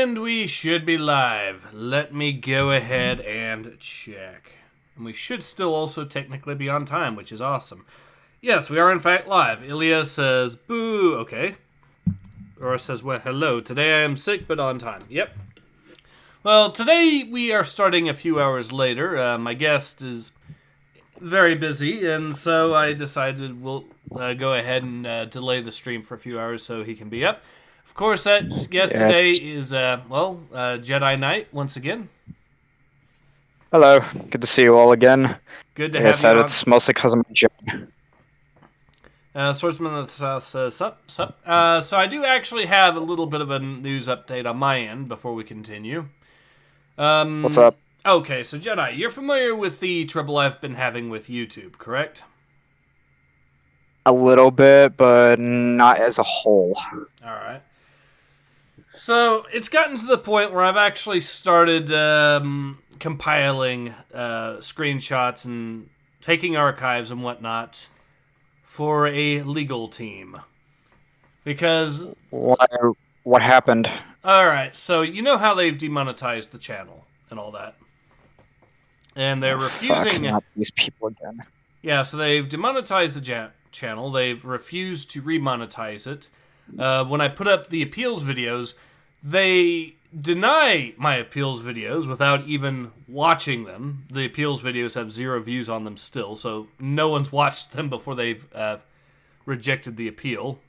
And we should be live. Let me go ahead and check. And we should still also technically be on time, which is awesome. Yes, we are in fact live. Ilya says, boo, okay. Or says, well, hello. Today I am sick, but on time. Yep. Well, today we are starting a few hours later. My guest is very busy, and so I decided we'll go ahead and delay the stream for a few hours so he can be up. Of course, that guest today is, Jedi Knight, once again. Hello. Good to see you all again. Good to have you on. It's mostly because of my job. Swordsman of the South says, sup. So I do actually have a little bit of a news update on my end before we continue. What's up? Okay, so Jedi, you're familiar with the trouble I've been having with YouTube, correct? A little bit, but not as a whole. Alright. So, it's gotten to the point where I've actually started compiling screenshots and taking archives and whatnot for a legal team. Because... What happened? Alright, so you know how they've demonetized the channel and all that? And they're refusing... Not these people again. Yeah, so they've demonetized the channel. They've refused to remonetize it. When I put up the appeals videos, they deny my appeals videos without even watching them. The appeals videos have 0 views on them still, so no one's watched them before they've rejected the appeal.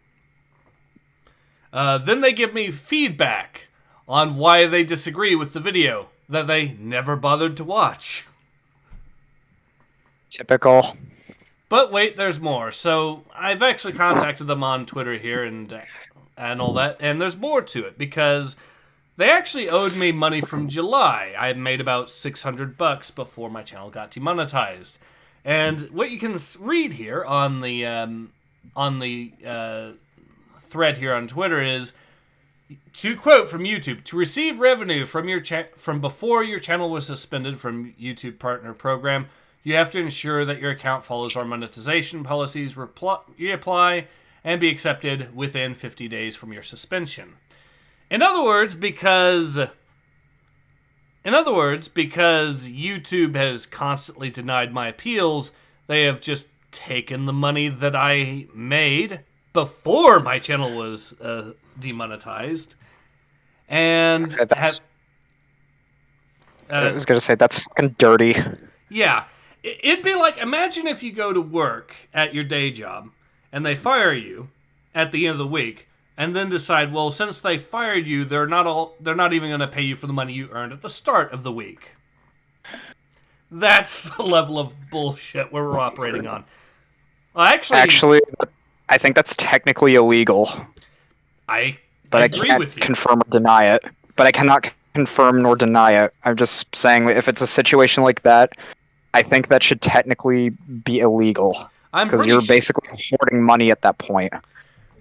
Then they give me feedback on why they disagree with the video that they never bothered to watch. Typical. But wait, there's more. So I've actually contacted them on Twitter here and all that, and there's more to it because they actually owed me money from July. I had made about $600 before my channel got demonetized, and what you can read here on the thread here on Twitter is, to quote from YouTube, to receive revenue from from before your channel was suspended from YouTube Partner Program, you have to ensure that your account follows our monetization policies, reapply, and be accepted within 50 days from your suspension. In other words, because YouTube has constantly denied my appeals, they have just taken the money that I made before my channel was demonetized, and I was gonna say, that's fucking dirty. Yeah. It'd be like, imagine if you go to work at your day job, and they fire you at the end of the week, and then decide, well, since they fired you, they're not even going to pay you for the money you earned at the start of the week. That's the level of bullshit we're operating on. Well, actually, I think that's technically illegal. I agree with you. But I can't confirm or deny it. But I cannot confirm nor deny it. I'm just saying, if it's a situation like that, I think that should technically be illegal. Because you're basically hoarding money at that point.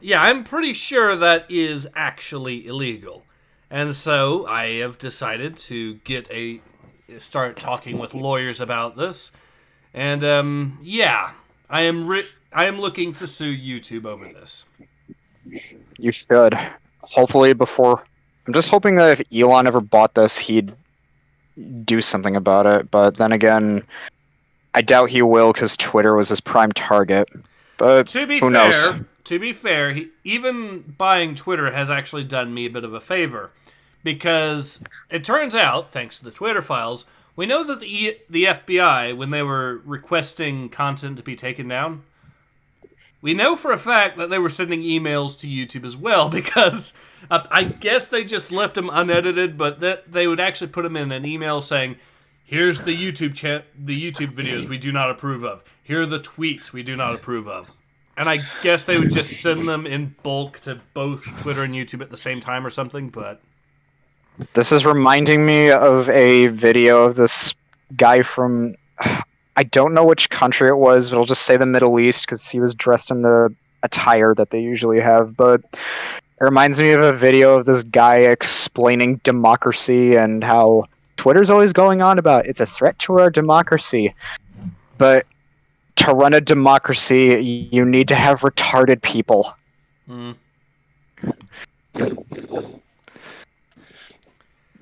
Yeah, I'm pretty sure that is actually illegal. And so I have decided to start talking with lawyers about this. And yeah, I am looking to sue YouTube over this. You should. Hopefully before... I'm just hoping that if Elon ever bought this, he'd do something about it. But then again, I doubt he will because Twitter was his prime target. But who knows? To be fair, even buying Twitter has actually done me a bit of a favor. Because it turns out, thanks to the Twitter files, we know that the FBI, when they were requesting content to be taken down, we know for a fact that they were sending emails to YouTube as well, because I guess they just left them unedited, but that they would actually put them in an email saying, here's the YouTube videos we do not approve of. Here are the tweets we do not approve of. And I guess they would just send them in bulk to both Twitter and YouTube at the same time or something, but... This is reminding me of a video of this guy from... I don't know which country it was, but I'll just say the Middle East because he was dressed in the attire that they usually have. But it reminds me of a video of this guy explaining democracy and how Twitter's always going on about it's a threat to our democracy. But to run a democracy, you need to have retarded people.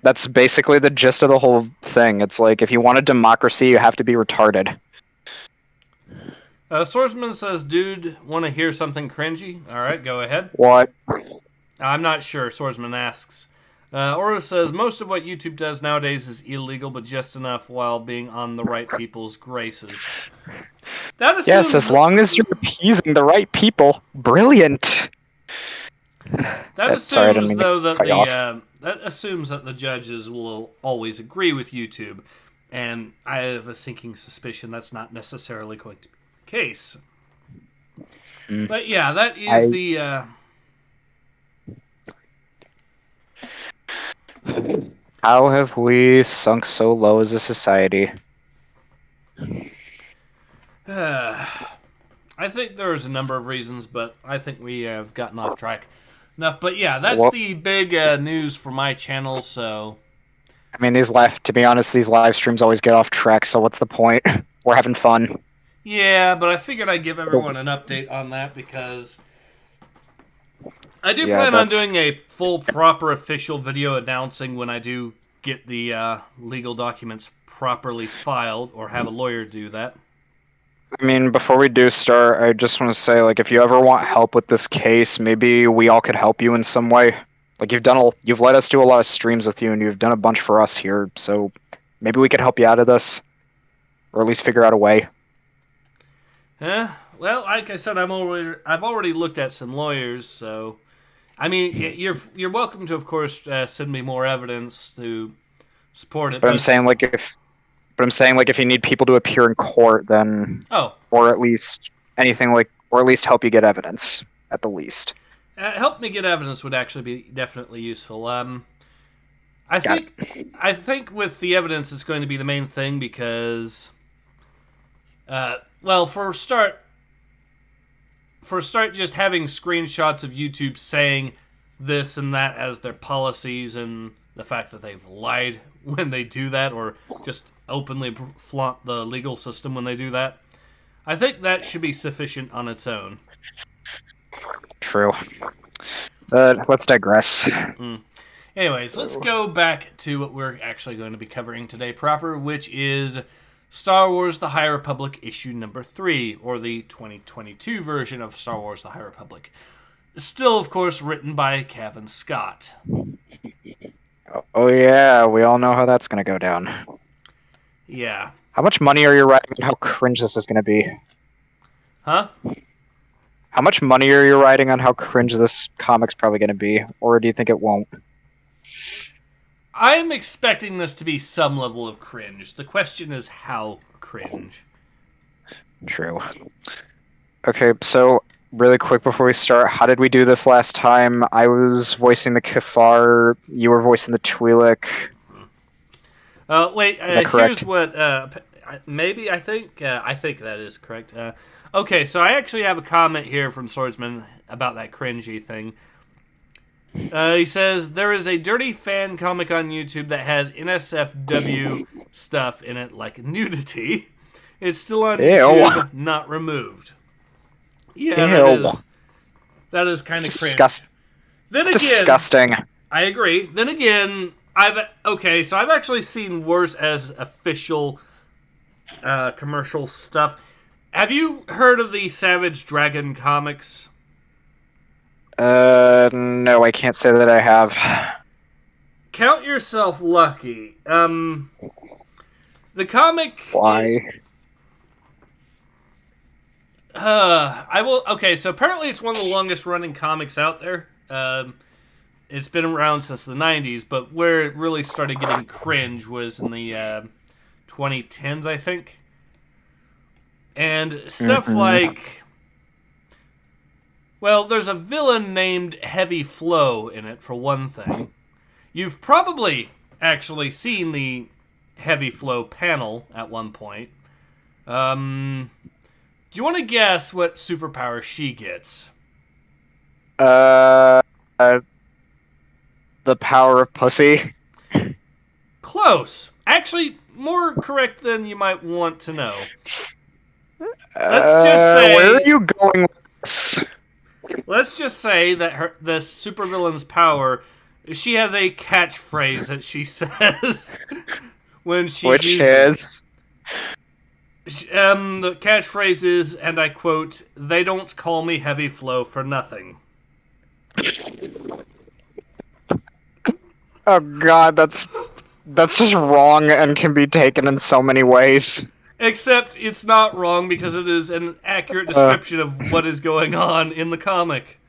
That's basically the gist of the whole thing. It's like, if you want a democracy, you have to be retarded. Swordsman says, dude, want to hear something cringy? All right, go ahead. What? I'm not sure, Swordsman asks. Oro says, most of what YouTube does nowadays is illegal, but just enough while being on the right people's graces. That assumes Yes, as long as you're appeasing the right people. Brilliant. That assumes, sorry, I didn't mean to though, that cut you off. that assumes that the judges will always agree with YouTube, and I have a sinking suspicion that's not necessarily going to be the case. But yeah, that is the. How have we sunk so low as a society? I think there's a number of reasons, but I think we have gotten off track enough. But yeah, that's the big news for my channel. So, I mean, to be honest, these live streams always get off track. So what's the point? We're having fun. Yeah, but I figured I'd give everyone an update on that because I do plan on doing a full, proper, official video announcing when I do get the legal documents properly filed, or have a lawyer do that. I mean, before we do start, I just want to say, like, if you ever want help with this case, maybe we all could help you in some way. Like, you've let us do a lot of streams with you, and you've done a bunch for us here, so maybe we could help you out of this, or at least figure out a way. Well, like I said, I've already looked at some lawyers, so I mean, you're welcome to, of course, send me more evidence to support it. But I'm saying, like, if you need people to appear in court, then or at least anything like, or at least help you get evidence at the least. Help me get evidence would actually be definitely useful. I think with the evidence, it's going to be the main thing because, well, for a start, just having screenshots of YouTube saying this and that as their policies, and the fact that they've lied when they do that, or just openly flaunt the legal system when they do that, I think that should be sufficient on its own. True. But let's digress. Anyways, let's go back to what we're actually going to be covering today proper, which is Star Wars The High Republic issue number 3, or the 2022 version of Star Wars The High Republic. Still, of course, written by Cavan Scott. Oh yeah, we all know how that's going to go down. Yeah. How much money are you writing and how cringe this is going to be? Huh? How much money are you writing on how cringe this comic's probably going to be? Or do you think it won't? I'm expecting this to be some level of cringe. The question is how cringe. True. Okay, so really quick before we start, how did we do this last time? I was voicing the Kafar, you were voicing the Twi'lek. Wait, here's what, maybe, I think that is correct. Okay, so I actually have a comment here from Swordsman about that cringy thing. He says, there is a dirty fan comic on YouTube that has NSFW stuff in it, like nudity. It's still on YouTube, not removed. Yeah, that is kind of cringe. Then again, disgusting. I agree. Then again, I've actually seen worse as official commercial stuff. Have you heard of the Savage Dragon comics? No, I can't say that I have. Count yourself lucky. The comic... Why? I will... Okay, so apparently it's one of the longest running comics out there. It's been around since the 90s, but where it really started getting cringe was in the 2010s, I think. And stuff like... Well, there's a villain named Heavy Flow in it, for one thing. You've probably actually seen the Heavy Flow panel at one point. Do you want to guess what superpower she gets? The power of pussy? Close. Actually, more correct than you might want to know. Let's just say... Where are you going with this? Let's just say that this supervillain's power She has a catchphrase that she says when she Which uses is... the catchphrase is, and I quote, "They don't call me Heavy Flow for nothing." Oh god, that's just wrong and can be taken in so many ways. Except it's not wrong because it is an accurate description of what is going on in the comic.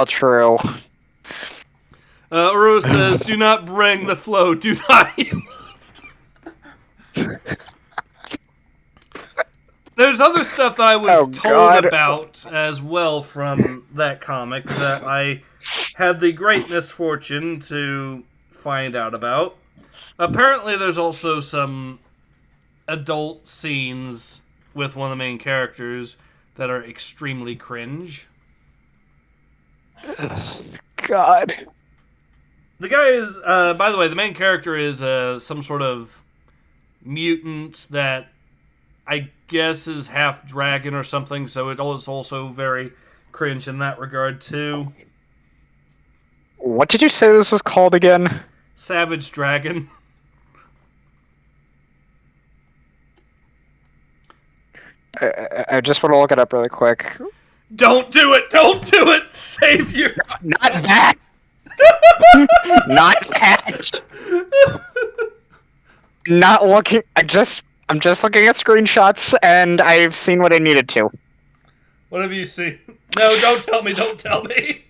True. Uru says, "Do not bring the flow. Do not you must." There's other stuff that I was told about as well from that comic that I had the great misfortune to find out about. Apparently, there's also some adult scenes with one of the main characters that are extremely cringe. God. The guy is, by the way, the main character is some sort of mutant that I guess is half dragon or something, so it is also very cringe in that regard, too. What did you say this was called again? Savage Dragon. I just want to look it up really quick. Don't do it! Don't do it! Save your... Not that! Not that! Not looking... I'm just looking at screenshots, and I've seen what I needed to. What have you seen? No, don't tell me, don't tell me!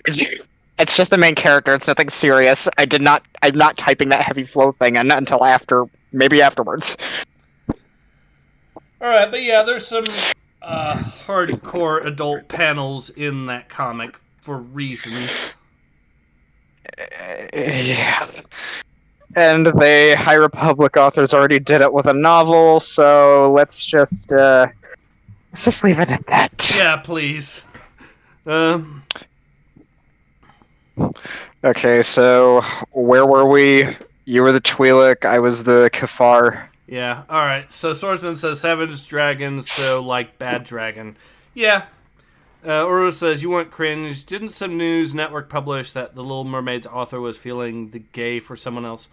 It's just the main character, it's nothing serious. I'm not typing that Heavy Flow thing in until maybe afterwards. Alright, but yeah, there's some hardcore adult panels in that comic for reasons. Yeah. And the High Republic authors already did it with a novel, so let's just leave it at that. Yeah, please. Okay, so where were we? You were the Twi'lek, I was the Kafar. Yeah, alright. So Swordsman says Savage Dragon, so like Bad Dragon. Yeah. Uru says, "You weren't cringe. Didn't some news network publish that the Little Mermaid's author was feeling the gay for someone else?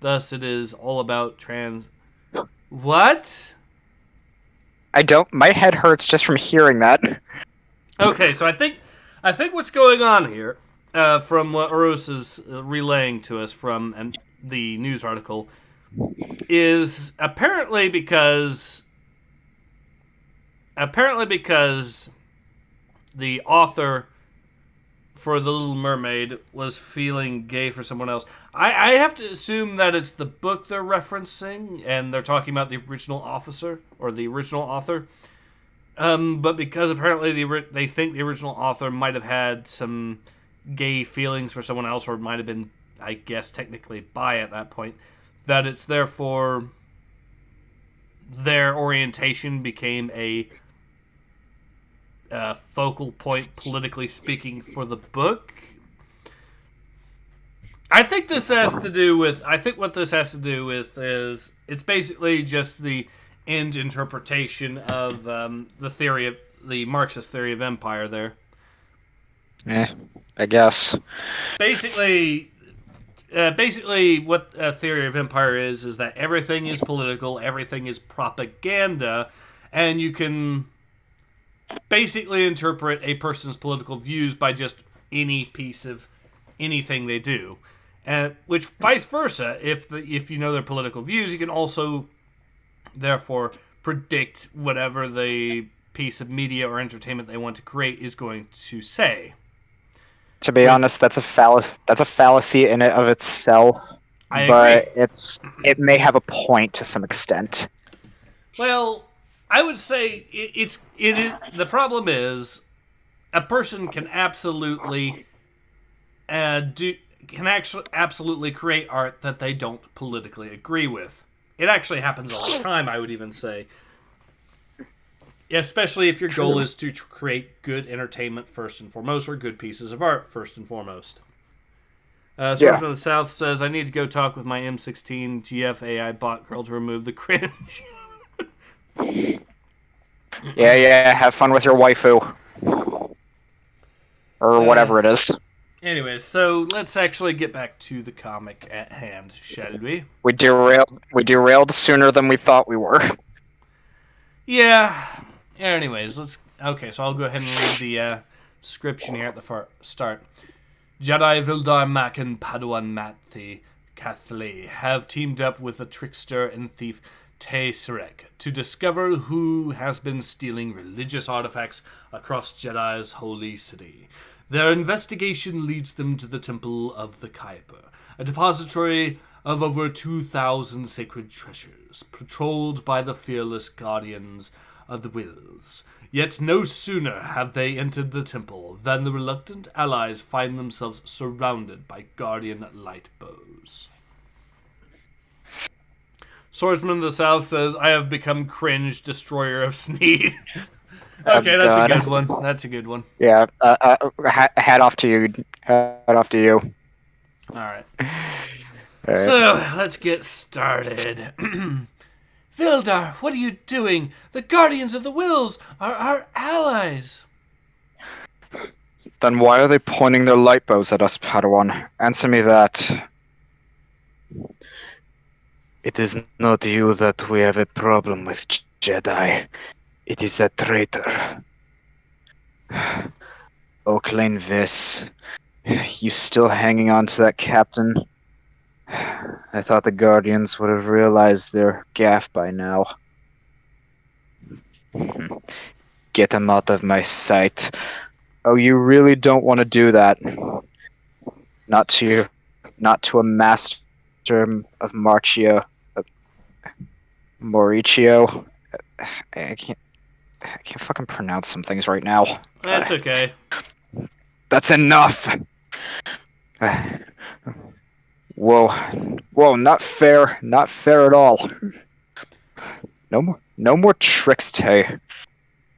Thus it is all about trans..." What? My head hurts just from hearing that. Okay, so I think what's going on here, from what Urus is relaying to us from the news article, is apparently because the author for The Little Mermaid was feeling gay for someone else. I have to assume that it's the book they're referencing, and they're talking about the original officer, or the original author. But because apparently they think the original author might have had some gay feelings for someone else, or might have been, I guess, technically bi at that point, that it's therefore their orientation became a focal point, politically speaking, for the book. I think what this has to do with is it's basically just the end interpretation of the Marxist theory of empire there. I guess. Basically, what a theory of empire is that everything is political, everything is propaganda, and you can basically interpret a person's political views by just any piece of anything they do. Which vice versa, if you know their political views, you can also therefore predict whatever the piece of media or entertainment they want to create is going to say. To be honest, that's a fallacy in and of itself. I agree. But it may have a point to some extent. Well, I would say the problem is a person can absolutely absolutely create art that they don't politically agree with. It actually happens all the time, I would even say. Especially if your goal is to create good entertainment first and foremost, or good pieces of art first and foremost. Source from the South says, "I need to go talk with my M16 GF AI bot girl to remove the cringe." Yeah, have fun with your waifu. or whatever it is. Anyways, so let's actually get back to the comic at hand, shall we? We derailed sooner than we thought we were. Yeah. Anyways, okay, so I'll go ahead and read the description here at the start. Jedi Vildar Mak and Padawan Mathi Cathli have teamed up with the trickster and thief Taserek to discover who has been stealing religious artifacts across Jedi's holy city. Their investigation leads them to the Temple of the Kuiper, a depository of over 2,000 sacred treasures, patrolled by the fearless guardians of the Wills. Yet no sooner have they entered the temple than the reluctant allies find themselves surrounded by guardian light bows. Swordsman of the South says, I have become cringe, destroyer of Sneed. Okay, that's a good one. That's a good one. Yeah, hat off to you. Hat off to you. All right. So, let's get started. Vildar, what are you doing? The Guardians of the Wills are our allies. Then why are they pointing their light bows at us, Padawan? Answer me that. It is not you that we have a problem with, Jedi. It is that traitor. Oakland Viss. You still hanging on to that captain? I thought the Guardians would have realized their gaffe by now. Get him out of my sight. Oh, you really don't want to do that. Not to a master of Mauricio. I can't fucking pronounce some things right now. That's okay. That's enough. Whoa, not fair at all. No more tricks, Tay.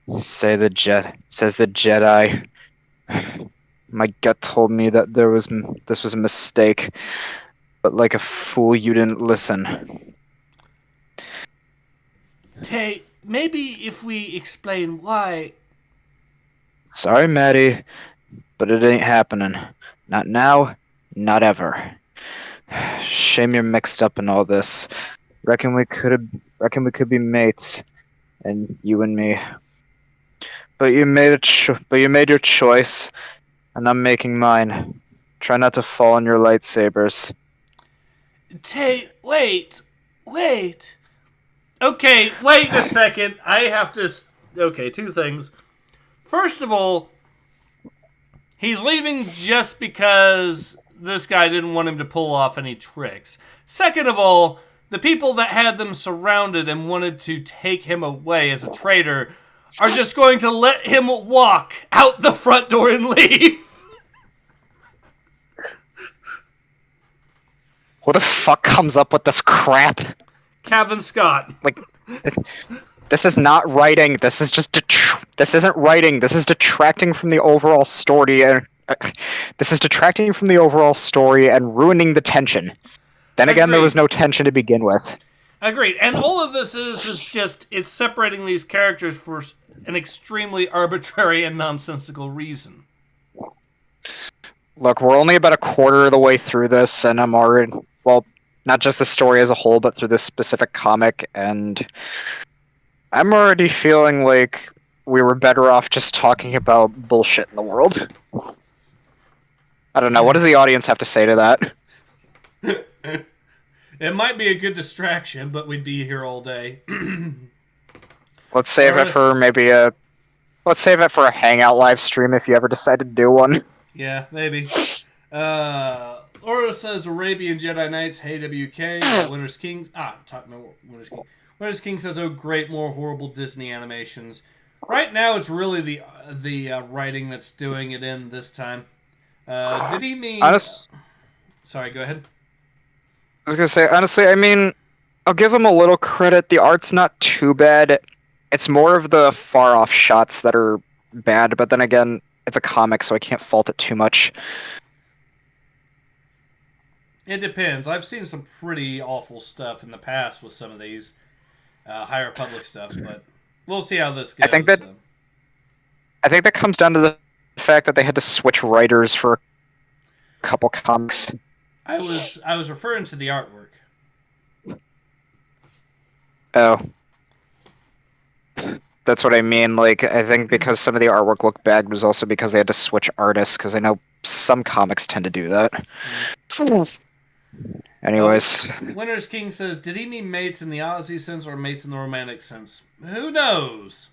Says the Jedi. My gut told me that this was a mistake, but like a fool, you didn't listen. Tay, maybe if we explain why... Sorry, Maddie, but it ain't happening. Not now, not ever. Shame you're mixed up in all this. Reckon we could be mates, and you and me. But you made your choice, and I'm making mine. Try not to fall on your lightsabers. Tay, wait. Okay, wait a second. I have to... Okay, two things. First of all, he's leaving just because this guy didn't want him to pull off any tricks. Second of all, the people that had them surrounded and wanted to take him away as a traitor are just going to let him walk out the front door and leave. Who the fuck comes up with this crap? Kevin Scott. Like, this is not writing. This is just this isn't writing. This is detracting from the overall story. This is detracting from the overall story and ruining the tension. Then again, there was no tension to begin with. Agreed. And all of this is just, it's separating these characters for an extremely arbitrary and nonsensical reason. Look, we're only about a quarter of the way through this, and I'm already, well, not just the story as a whole, but through this specific comic, and I'm already feeling like we were better off just talking about bullshit in the world. I don't know, what does the audience have to say to that? It might be a good distraction, but we'd be here all day. Let's save it for a hangout live stream if you ever decide to do one. Yeah, maybe. Aura says Arabian Jedi Knights, hey WK, Winter's King. Talking about Winter's King. Winter's King says, oh great, more horrible Disney animations. Right now it's really the writing that's doing it in this time. Did he mean... Sorry, go ahead. I was gonna say, honestly, I mean, I'll give him a little credit. The art's not too bad. It's more of the far-off shots that are bad, but then again, it's a comic, so I can't fault it too much. It depends. I've seen some pretty awful stuff in the past with some of these High Republic stuff, but we'll see how this goes. I think that comes down to the fact that they had to switch writers for a couple comics. I was referring to the artwork. Oh. That's what I mean. Like, I think because some of the artwork looked bad was also because they had to switch artists, because I know some comics tend to do that. Anyways. Winter's King says, did he mean mates in the Aussie sense or mates in the romantic sense? Who knows?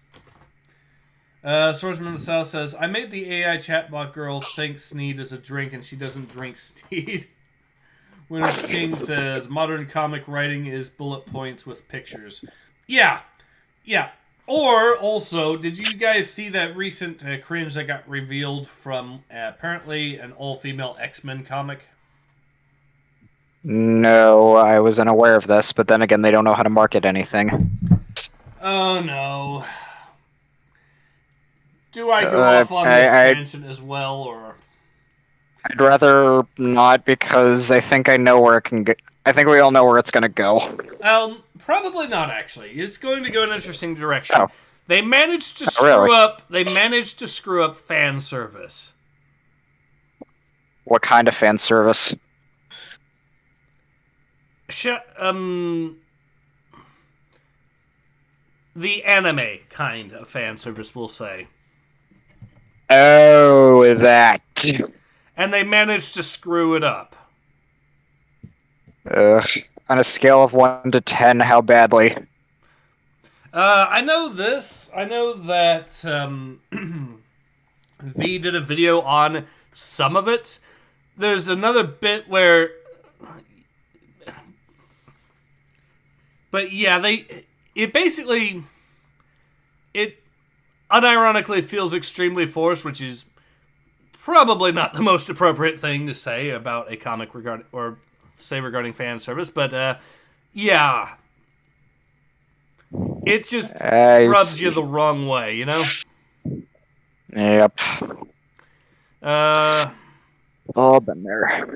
Swordsman of the South says, I made the AI chatbot girl think Sneed is a drink and she doesn't drink Sneed. Winter's King says, modern comic writing is bullet points with pictures. Yeah. Or, also, did you guys see that recent cringe that got revealed from apparently an all-female X-Men comic? No, I was unaware of this, but then again, they don't know how to market anything. Oh, no. Do I go off on this tangent as well, or...? I'd rather not, because I think I know where it can go. I think we all know where it's going to go. Probably not, actually. It's going to go in an interesting direction. Oh. They managed to screw up fan service. What kind of fan service? The anime kind of fan service, we'll say. Oh, that. And they managed to screw it up. On a scale of 1 to 10, how badly? I know this. I know that V did a video on some of it. There's another bit where... But yeah, it unironically feels extremely forced, which is probably not the most appropriate thing to say about a comic regarding fan service, but yeah. It just rubs you the wrong way, you know? Yep. All been there.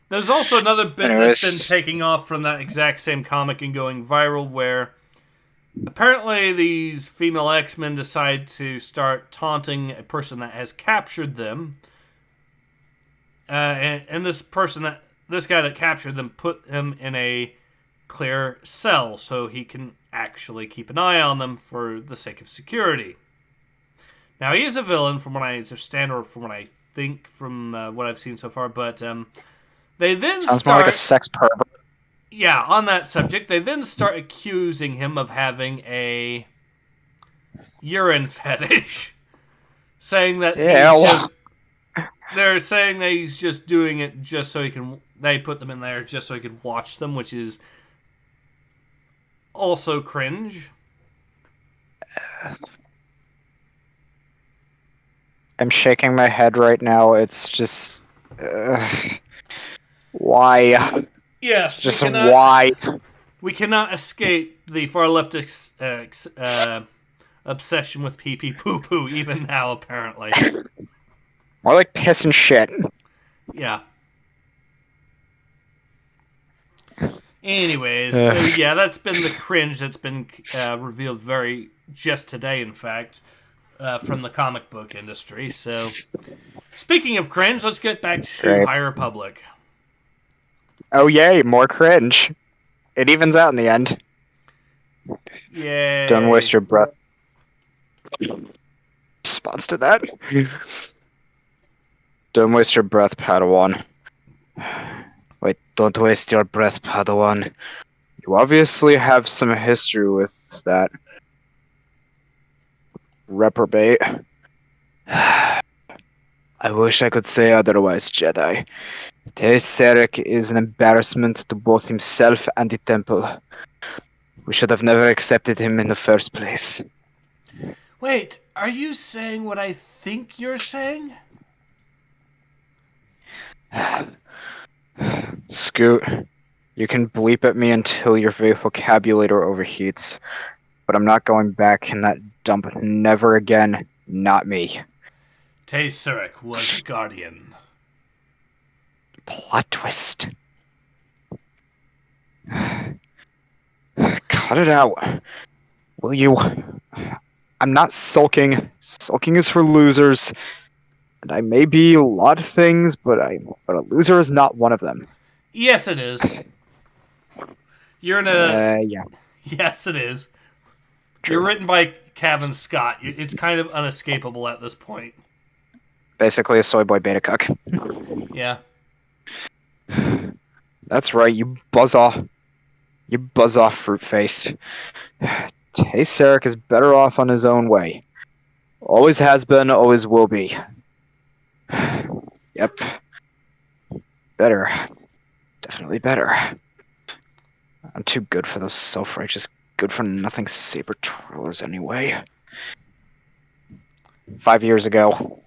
There's also another bit that's been taking off from that exact same comic and going viral, where apparently these female X-Men decide to start taunting a person that has captured them. And this guy that captured them put him in a clear cell so he can actually keep an eye on them for the sake of security. Now, he is a villain from what I understand, or from what I think from what I've seen so far, but they then Sounds more like a sex pervert. Yeah, on that subject, they then start accusing him of having a urine fetish, saying that they're saying that he's just doing it just so he can... They put them in there just so he could watch them, which is also cringe. I'm shaking my head right now. It's just... why? Yes, just why? We cannot escape the far leftist obsession with pee-pee poo-poo, even now, apparently. More like piss and shit. Yeah. Anyways, so yeah, that's been the cringe that's been revealed just today, in fact, from the comic book industry. So, speaking of cringe, let's get back to High Republic. Oh yay, more cringe. It evens out in the end. Yay. Don't waste your breath. Response to that. Don't waste your breath, Padawan. Wait, don't waste your breath, Padawan. You obviously have some history with that reprobate. I wish I could say otherwise, Jedi. Tesseric is an embarrassment to both himself and the temple. We should have never accepted him in the first place. Wait, are you saying what I think you're saying? Scoot, you can bleep at me until your vocabulary overheats, but I'm not going back in that dump. Never again. Not me. Tesseric was a guardian. Plot twist. Cut it out. Will you? I'm not sulking. Sulking is for losers. And I may be a lot of things, but a loser is not one of them. Yes, it is. You're in a... Yeah. Yes, it is. True. You're written by Cavan Scott. It's kind of unescapable at this point. Basically a soy boy beta cuck. Yeah. That's right, you buzz off. You buzz off, fruit face. Sarek is better off on his own way. Always has been, always will be. Yep. Better. Definitely better. I'm too good for those self-righteous, good-for-nothing saber twirlers anyway. 5 years ago.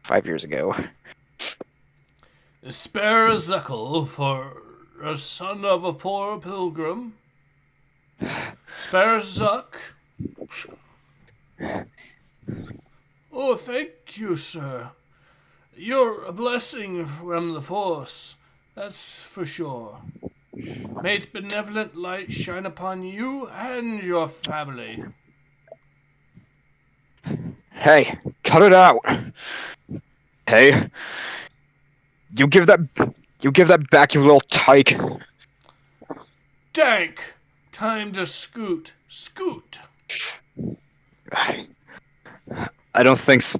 5 years ago. Spare a zuckle for a son of a poor pilgrim. Spare a zuck. Oh, thank you, sir. You're a blessing from the Force, that's for sure. May its benevolent light shine upon you and your family. Hey, cut it out. Hey. You give that back, you little tyke. Dank! Time to scoot. Scoot! I don't think so.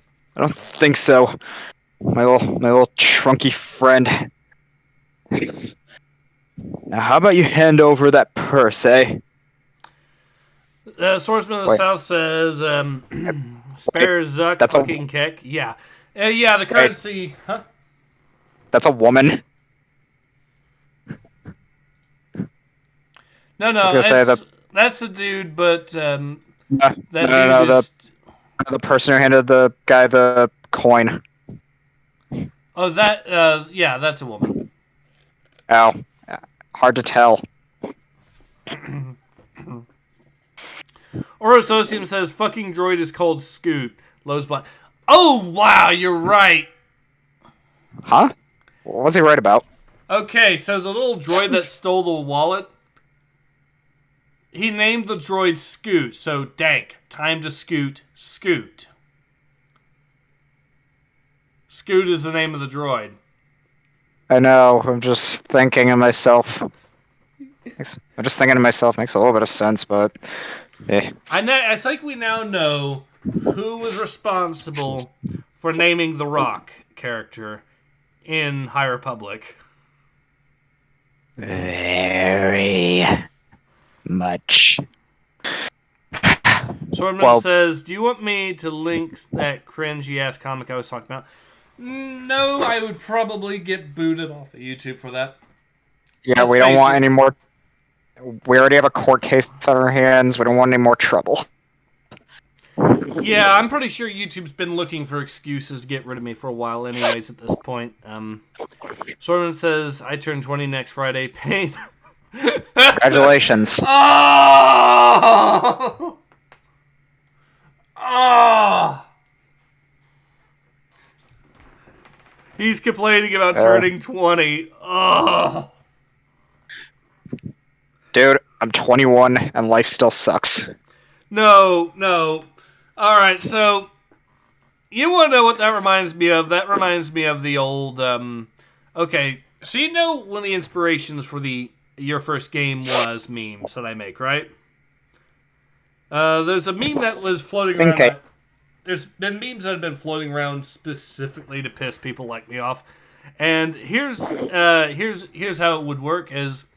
My little trunky friend. Now, how about you hand over that purse, eh? Swordsman of the South says, spare Zuck That's fucking kick. Yeah. Yeah, the currency... Huh? That's a woman. No, that's a dude, but that dude is... The person who handed the guy the coin. Oh, that, yeah, that's a woman. Oh, hard to tell. Orososium says, fucking droid is called Scoot. Lowe's black. Oh, wow, you're right. Huh? What was he right about? Okay, so the little droid that stole the wallet, he named the droid Scoot, so dank. Time to scoot. Scoot. Scoot is the name of the droid. I know, I'm just thinking to myself. Makes a little bit of sense, but... Eh. I think we now know who was responsible for naming the Rock character in High Republic. Very much. Swordman says, do you want me to link that cringy-ass comic I was talking about? No, I would probably get booted off of YouTube for that. Yeah, we don't want any more... We already have a court case on our hands. We don't want any more trouble. Yeah, I'm pretty sure YouTube's been looking for excuses to get rid of me for a while anyways at this point. Swordman says, I turn 20 next Friday. Pain. Congratulations. Oh! Oh! He's complaining about turning 20. Oh! Dude, I'm 21 and life still sucks. No. Alright, so... You want to know what that reminds me of? That reminds me of the old... Okay, so you know one of the inspirations for the Your First Game Was memes that I make, right? There's a meme that was floating around... Okay. There's been memes that have been floating around specifically to piss people like me off. And here's how it would work is...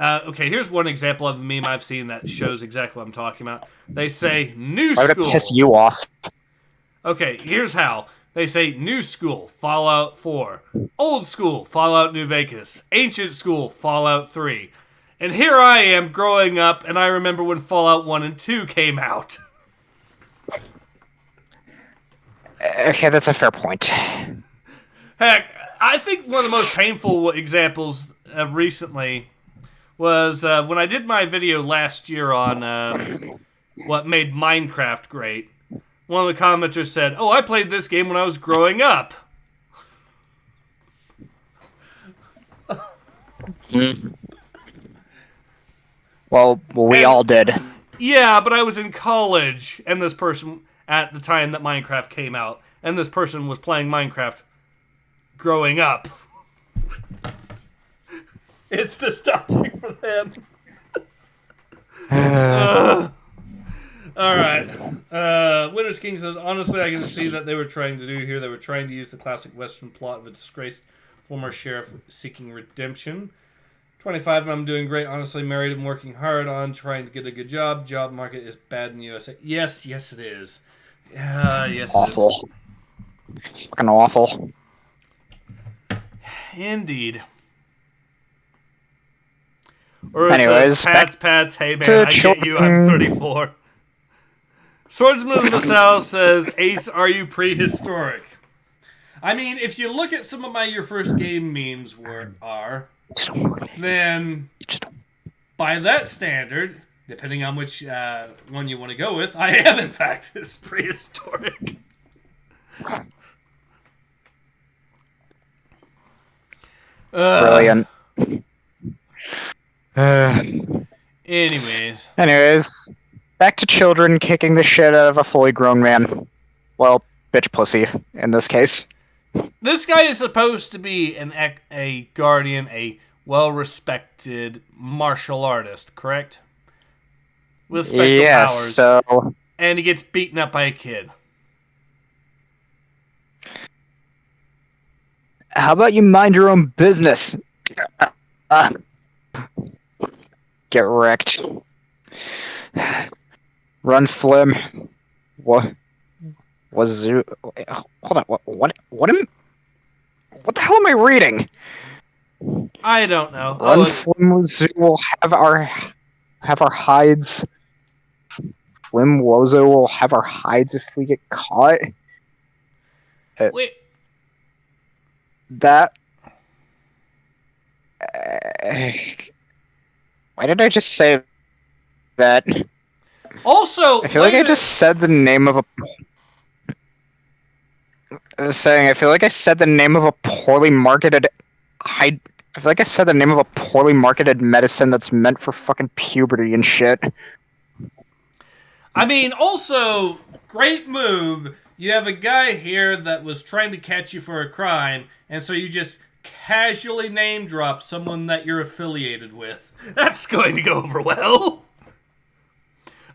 okay, here's one example of a meme I've seen that shows exactly what I'm talking about. They say, new Why would school. it piss you off? Okay, here's how. They say, new school, Fallout 4. Old school, Fallout New Vegas. Ancient school, Fallout 3. And here I am growing up, and I remember when Fallout 1 and 2 came out. Okay, that's a fair point. Heck, I think one of the most painful examples recently was when I did my video last year on what made Minecraft great. One of the commenters said, "Oh, I played this game when I was growing up." Well, we all did. Yeah, but I was in college, and this person, at the time that Minecraft came out, and this person was playing Minecraft growing up. It's nostalgic for them. Alright. Winter's King says, honestly, I can see that they were trying to do here. They were trying to use the classic Western plot of a disgraced former sheriff seeking redemption. 25, I'm doing great. Honestly, married and working hard on trying to get a good job. Job market is bad in the USA. Yes, it is. Yes, awful. Fucking awful. Indeed. Or anyways, says, Pats, hey man, I get you, I'm 34. Swordsman of the South says, Ace, are you prehistoric? I mean, if you look at some of my Your First Game memes then by that standard, depending on which one you want to go with, I am in fact prehistoric. Brilliant. Anyways, back to children kicking the shit out of a fully grown man. Well, bitch pussy in this case. This guy is supposed to be a guardian, a well-respected martial artist, correct? With special powers. So... And he gets beaten up by a kid. How about you mind your own business? Get wrecked. Run, Flim. What? Hold on. What the hell am I reading? I don't know. Run, Flim. Will have our hides. Flim Wozo will have our hides if we get caught. Wait. That. Why did I just say that? Also, I feel like I just said the name of a. I feel like I said the name of a poorly marketed. I feel like I said the name of a poorly marketed medicine that's meant for fucking puberty and shit. I mean, also, great move. You have a guy here that was trying to catch you for a crime, and so you just casually name drop someone that you're affiliated with. That's going to go over well.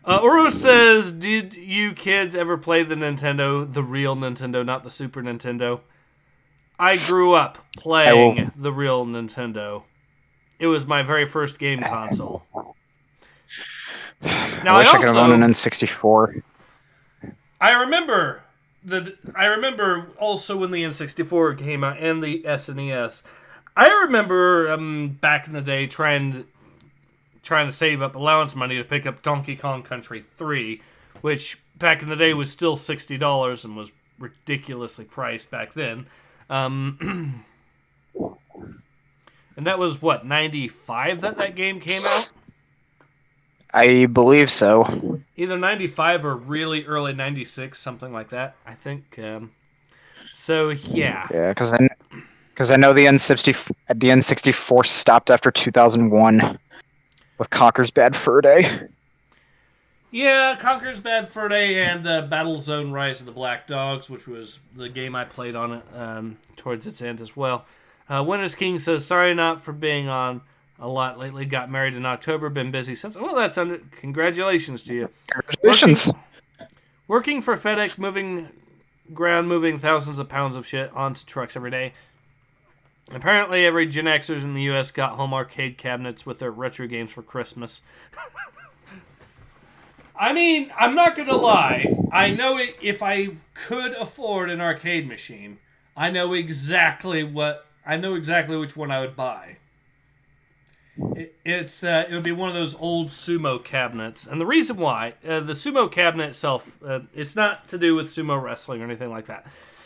Uro says, did you kids ever play the Nintendo, the real Nintendo, not the Super Nintendo? I grew up playing the real Nintendo. It was my very first game console. Now, I wish I could have owned an N64. I remember also when the N64 came out and the SNES. I remember back in the day trying to save up allowance money to pick up Donkey Kong Country 3, which back in the day was still $60 and was ridiculously priced back then. And that was, 95 that game came out? I believe so. Either 95 or really early 96, something like that, I think. So, yeah. Yeah, because I know the N64 stopped after 2001 with Conker's Bad Fur Day. Yeah, Conker's Bad Fur Day and Battlezone Rise of the Black Dogs, which was the game I played on it towards its end as well. Winter's King says, sorry not for being on a lot lately. Got married in October. Been busy since. Well, congratulations to you. Congratulations. Working for FedEx, moving thousands of pounds of shit onto trucks every day. Apparently, every Gen Xers in the U.S. got home arcade cabinets with their retro games for Christmas. I mean, I'm not gonna lie. I know if I could afford an arcade machine, I know exactly which one I would buy. It would be one of those old sumo cabinets, and the reason why the sumo cabinet itself, it's not to do with sumo wrestling or anything like that.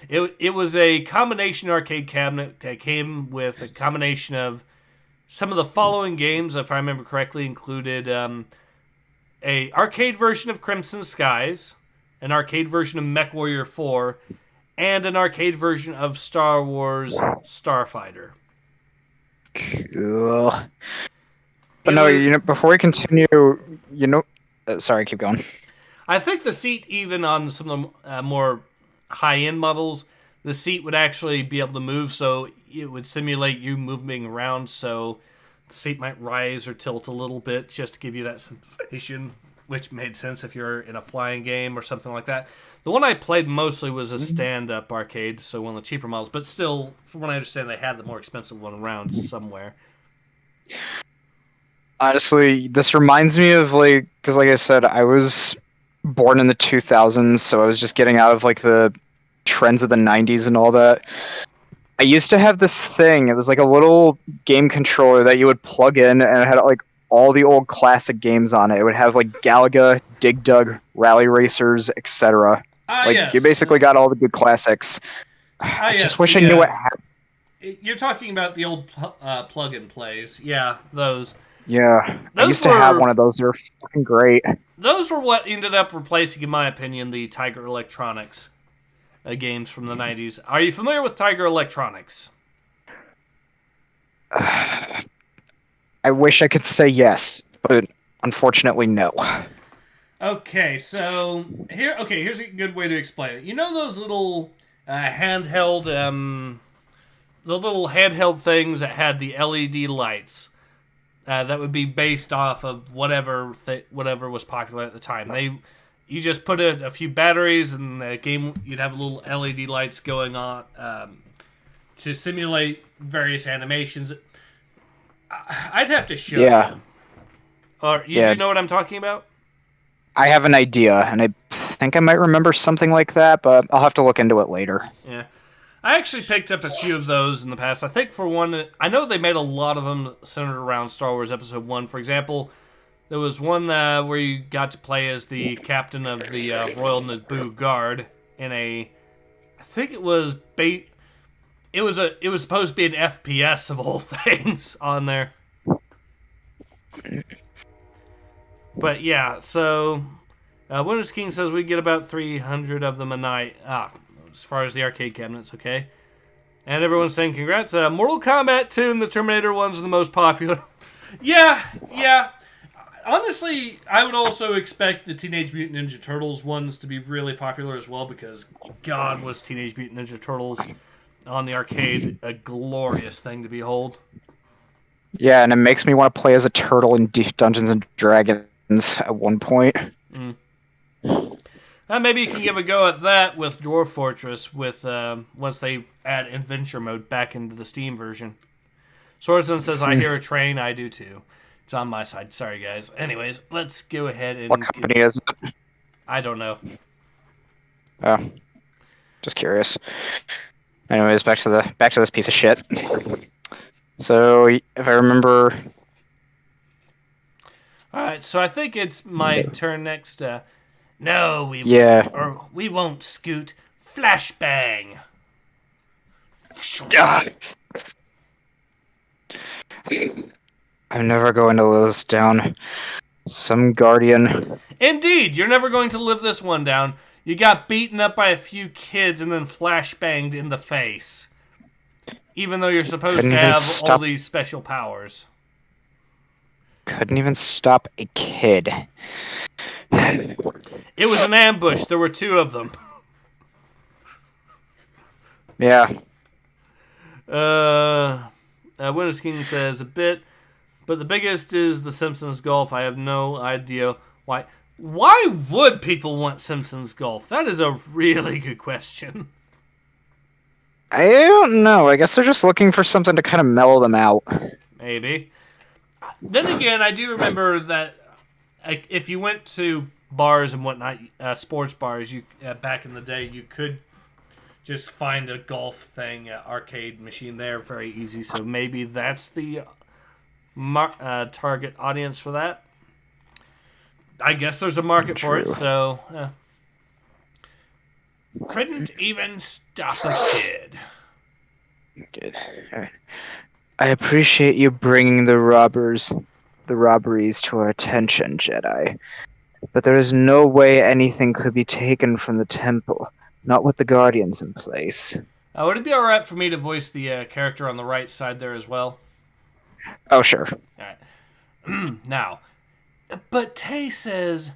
It was a combination arcade cabinet that came with a combination of some of the following games, if I remember correctly, included a arcade version of Crimson Skies, an arcade version of MechWarrior 4, and an arcade version of Star Wars Starfighter. Cool. But no, before we continue, Sorry, keep going. I think the seat, even on some of the more high-end models, the seat would actually be able to move, so it would simulate you moving around, so the seat might rise or tilt a little bit just to give you that sensation, which made sense if you're in a flying game or something like that. The one I played mostly was a stand-up arcade, so one of the cheaper models, but still, from what I understand, they had the more expensive one around somewhere. Honestly, this reminds me of, like, because like I said, I was born in the 2000s, so I was just getting out of, like, the trends of the 90s and all that. I used to have this thing. It was like a little game controller that you would plug in, and it had, like, all the old classic games on it. It would have, like, Galaga, Dig Dug, Rally Racers, etc. Like, yes. you basically got all the good classics. I yes, just wish I knew what happened. You're talking about the old plug-and plays. Yeah, those. Yeah, I used to have one of those. They were fucking great. Those were what ended up replacing, in my opinion, the Tiger Electronics games from the 90s. Are you familiar with Tiger Electronics? I wish I could say yes, but unfortunately, no. Okay, so here's a good way to explain it. You know those little handheld, the little handheld things that had the LED lights that would be based off of whatever was popular at the time. You just put a few batteries, and the game you'd have little LED lights going on to simulate various animations. I'd have to show you. Or do you know what I'm talking about? I have an idea, and I think I might remember something like that, but I'll have to look into it later. Yeah. I actually picked up a few of those in the past. I think for one, I know they made a lot of them centered around Star Wars Episode 1. For example, there was one where you got to play as the captain of the Royal Naboo Guard in I think it was it was supposed to be an FPS of all things on there. But yeah, so Winter's King says we get about 300 of them a night. As far as the arcade cabinets, okay. And everyone's saying congrats. Mortal Kombat 2 and the Terminator 1's are the most popular. yeah. Honestly, I would also expect the Teenage Mutant Ninja Turtles ones to be really popular as well, because God, was Teenage Mutant Ninja Turtles on the arcade a glorious thing to behold. Yeah, and it makes me want to play as a turtle in Dungeons and Dragons at one point. Maybe you can give a go at that with Dwarf Fortress with once they add adventure mode back into the Steam version. Swordsman says, I hear a train, I do too. It's on my side. Sorry, guys. Anyways, let's go ahead and... What company is it? I don't know. Oh. Just curious. Anyways, back to this piece of shit. So, if I remember... Alright, so I think it's my turn next. No, we won't, Scoot. Flashbang. I'm never going to live this down. Some guardian. Indeed, you're never going to live this one down. You got beaten up by a few kids and then flashbanged in the face. Even though you're supposed to have all these special powers. Couldn't even stop a kid. It was an ambush. There were two of them. Yeah. Winter's King says a bit, but the biggest is the Simpsons Golf. I have no idea why. Why would people want Simpsons Golf? That is a really good question. I don't know. I guess they're just looking for something to kind of mellow them out. Maybe. Then again, I do remember that if you went to bars and whatnot, sports bars, you back in the day, you could just find a golf thing, arcade machine there, very easy. So maybe that's the target audience for that. I guess there's a market for it, so... couldn't even stop a kid. Good. All right. I appreciate you bringing the robberies to our attention, Jedi. But there is no way anything could be taken from the temple, not with the Guardians in place. Would it be alright for me to voice the character on the right side there as well? Oh, sure. Alright. Now, But Tay says...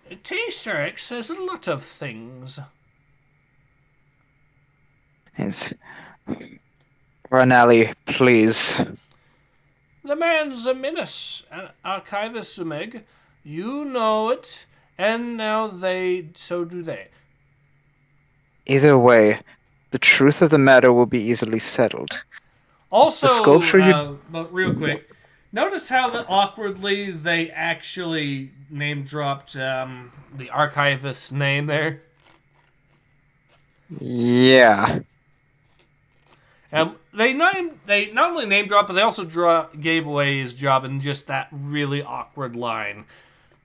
Sarek says a lot of things. Yes. Ranelli, please. The man's a menace, an archivist, Sumeg. You know it, and now so do they. Either way, the truth of the matter will be easily settled. Also, The sculpture but real quick, notice how awkwardly they actually name dropped the archivist's name there. Yeah. They not only name dropped, but they also gave away his job in just that really awkward line,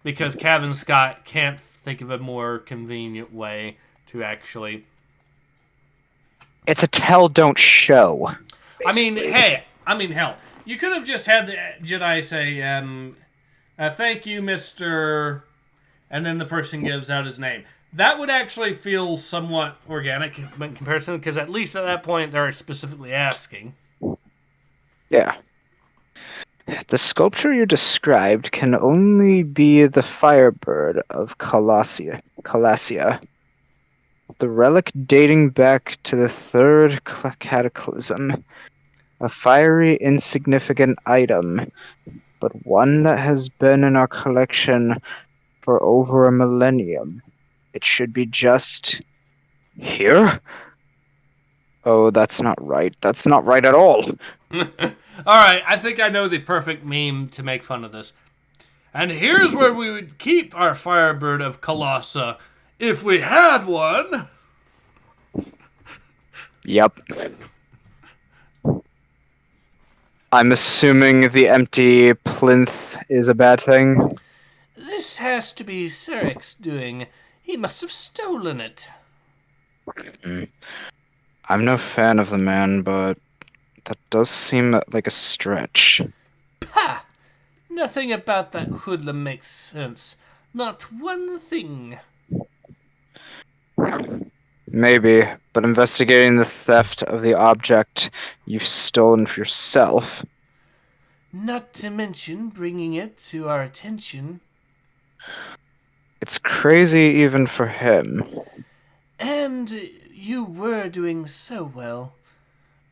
because Cavan Scott can't think of a more convenient way to actually. It's a tell, don't show. Basically. Hell, you could have just had the Jedi say, "Thank you, Mr." and then the person gives out his name. That would actually feel somewhat organic in comparison, because at least at that point they're specifically asking. Yeah. The sculpture you described can only be the Firebird of Calassia. The relic dating back to the third cataclysm. A fiery, insignificant item, but one that has been in our collection for over a millennium. It should be just... here? Oh, that's not right. That's not right at all. Alright, I think I know the perfect meme to make fun of this. And here's where we would keep our Firebird of Colossia, if we had one. Yep. I'm assuming the empty plinth is a bad thing. This has to be Sarek's doing. He must have stolen it. I'm no fan of the man, but that does seem like a stretch. Pah! Nothing about that hoodlum makes sense. Not one thing. Maybe, but investigating the theft of the object you've stolen for yourself. Not to mention bringing it to our attention. It's crazy even for him. And you were doing so well.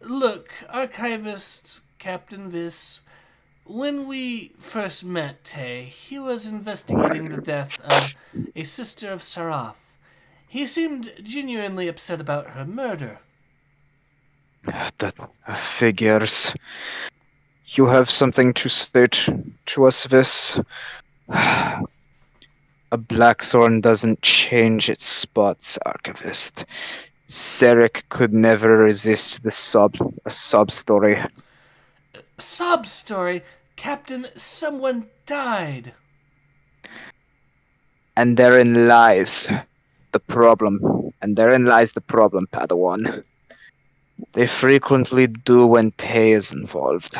Look, Archivist Captain Viss, when we first met Tay, he was investigating the death of a sister of Saraf. He seemed genuinely upset about her murder. That figures. You have something to say to us, Viss? A blackthorn doesn't change its spots, Archivist. Sarek could never resist a sob story. Sob story? Captain, someone died. And therein lies the problem. And therein lies the problem, Padawan. They frequently do when Tay is involved.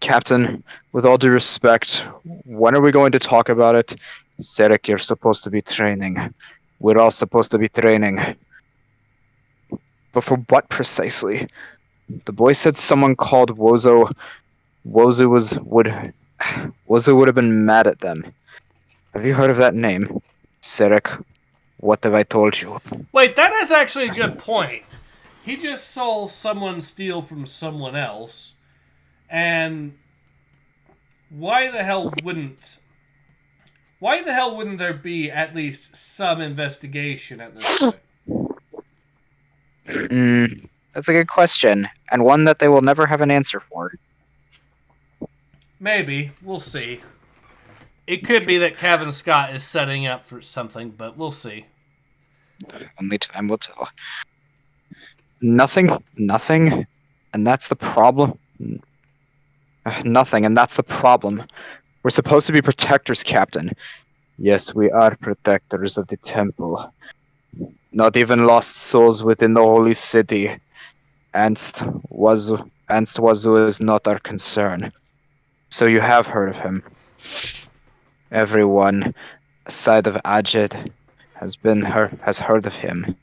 Captain, with all due respect, when are we going to talk about it? Sarek, you're supposed to be training. We're all supposed to be training. But for what precisely? The boy said someone called Wozo. Wozo would have been mad at them. Have you heard of that name? Sarek, what have I told you? Wait, that is actually a good point. He just saw someone steal from someone else. And why the hell wouldn't there be at least some investigation at this point? That's a good question, and one that they will never have an answer for. Maybe. We'll see. It could be that Cavan Scott is setting up for something, but we'll see. Only time will tell. Nothing, and that's the problem. Nothing, and that's the problem. We're supposed to be protectors, Captain. Yes, we are protectors of the temple. Not even lost souls within the holy city. Ernst Wazoo is not our concern. So you have heard of him. Everyone, aside of Ajed, has heard of him.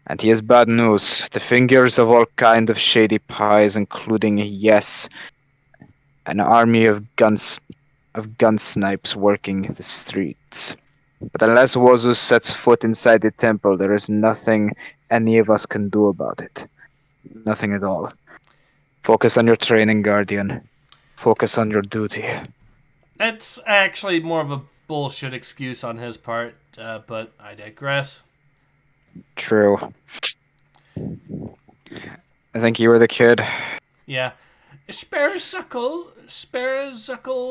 And he is bad news. The fingers of all kind of shady pies, including, yes, an army of of gun snipes working the streets. But unless Wozu sets foot inside the temple, there is nothing any of us can do about it. Nothing at all. Focus on your training, Guardian. Focus on your duty. It's actually more of a bullshit excuse on his part, but I digress. True. I think you were the kid. Yeah. Spare a suckle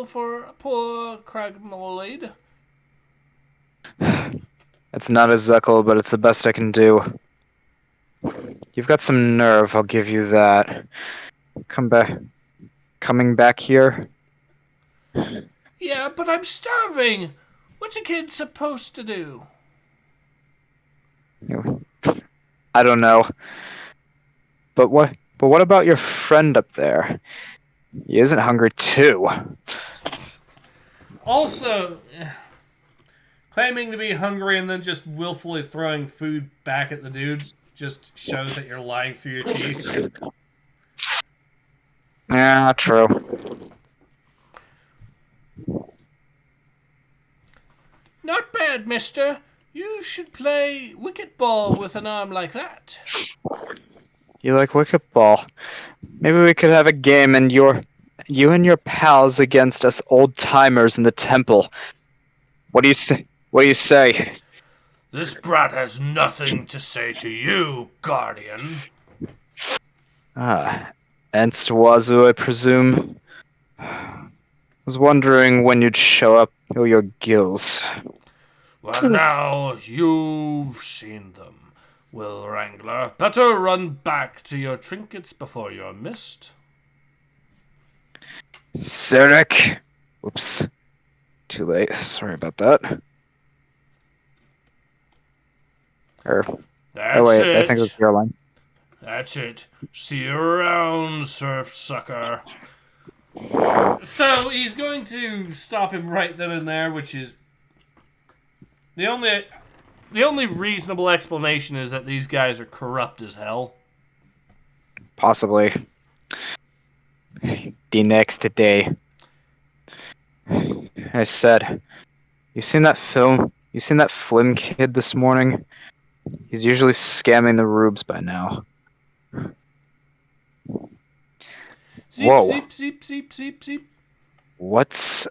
for a poor Cragmolade. It's not a zuckle, but it's the best I can do. You've got some nerve, I'll give you that. Coming back here? Yeah, but I'm starving. What's a kid supposed to do? I don't know. But what about your friend up there? He isn't hungry too. Also, claiming to be hungry and then just willfully throwing food back at the dude just shows that you're lying through your teeth. Yeah, true. Not bad, mister. You should play wicket ball with an arm like that. You like wicket ball? Maybe we could have a game and you and your pals against us old timers in the temple. What do you say? What do you say? This brat has nothing to say to you, Guardian. And Swazu, I presume. Was wondering when you'd show up with your gills. Well, now you've seen them, Will Wrangler. Better run back to your trinkets before you're missed. Sarek! Oops. Too late. Sorry about that. That's oh wait, it. I think it was your line. That's it. See you around, surf sucker. So he's going to stop him right then and there, which is the only reasonable explanation is that these guys are corrupt as hell. Possibly. The next day. I said, you seen that film? You seen that Flim kid this morning? He's usually scamming the rubes by now. Zeep, Whoa. zeep, zeep, zeep, zeep, zeep. What's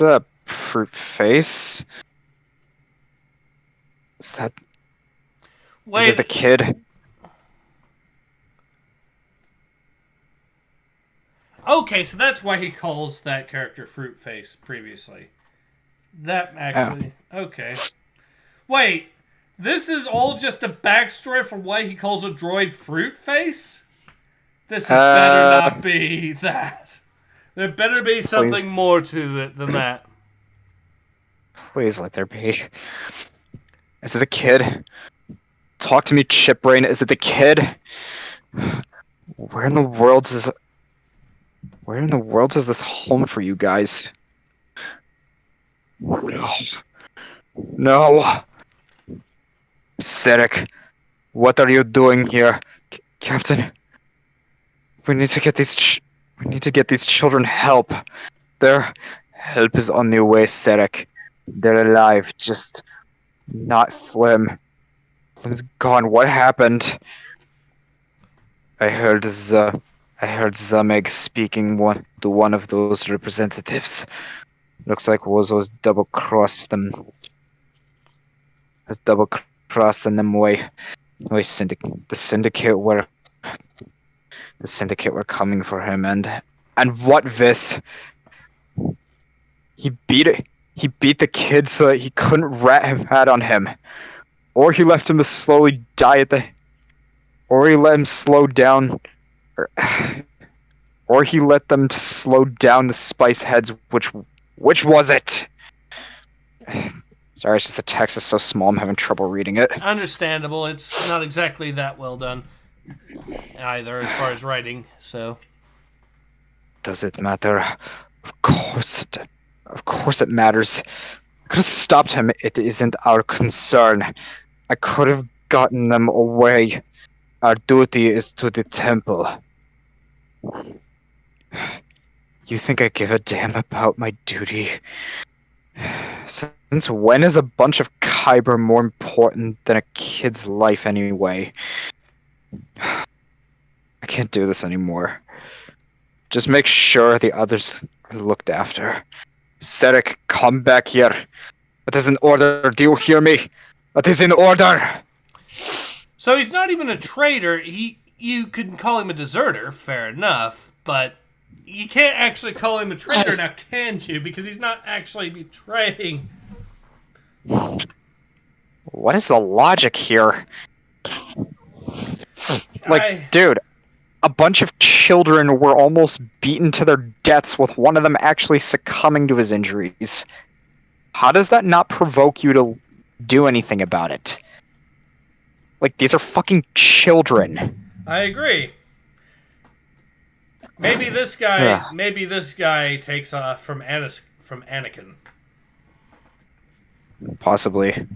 a fruit face? Is that... Wait. Is it the kid? Okay, so that's why he calls that character Fruit Face previously. That actually... Okay. Wait, this is all just a backstory for why he calls a droid Fruit Face? This better not be that. There better be something more to it than that. Please let there be. Is it the kid? Talk to me, Chipbrain. Is it the kid? Where in the world is this home for you guys? No. No. Sarek, what are you doing here? Captain, we need to get these children help. Their help is on the way, Sarek. They're alive, just not Flim. Flim's gone. What happened? I heard Zameg speaking to one of those representatives. Looks like Wozo's double-crossed them. Has double-crossed them way. The syndicate were coming for him, and what this? He beat the kid so that he couldn't rat him out on him, or he left him to slowly die or he let him slow down, or he let them to slow down the spice heads. Which was it? Sorry, it's just the text is so small. I'm having trouble reading it. Understandable. It's not exactly that well done either, as far as writing. So, does it matter? Of course it matters. I could have stopped him. It isn't our concern. I could have gotten them away. Our duty is to the temple. You think I give a damn about my duty? Since when is a bunch of Kyber more important than a kid's life anyway? I can't do this anymore. Just make sure the others are looked after. Sarek, come back here. That is an order. Do you hear me? That is an order. So he's not even a traitor. You could call him a deserter, fair enough, but you can't actually call him a traitor now, can you? Because he's not actually betraying. What is the logic here? Like, dude, a bunch of children were almost beaten to their deaths with one of them actually succumbing to his injuries. How does that not provoke you to do anything about it? Like, these are fucking children. I agree. Maybe this guy takes off from Anakin. Possibly.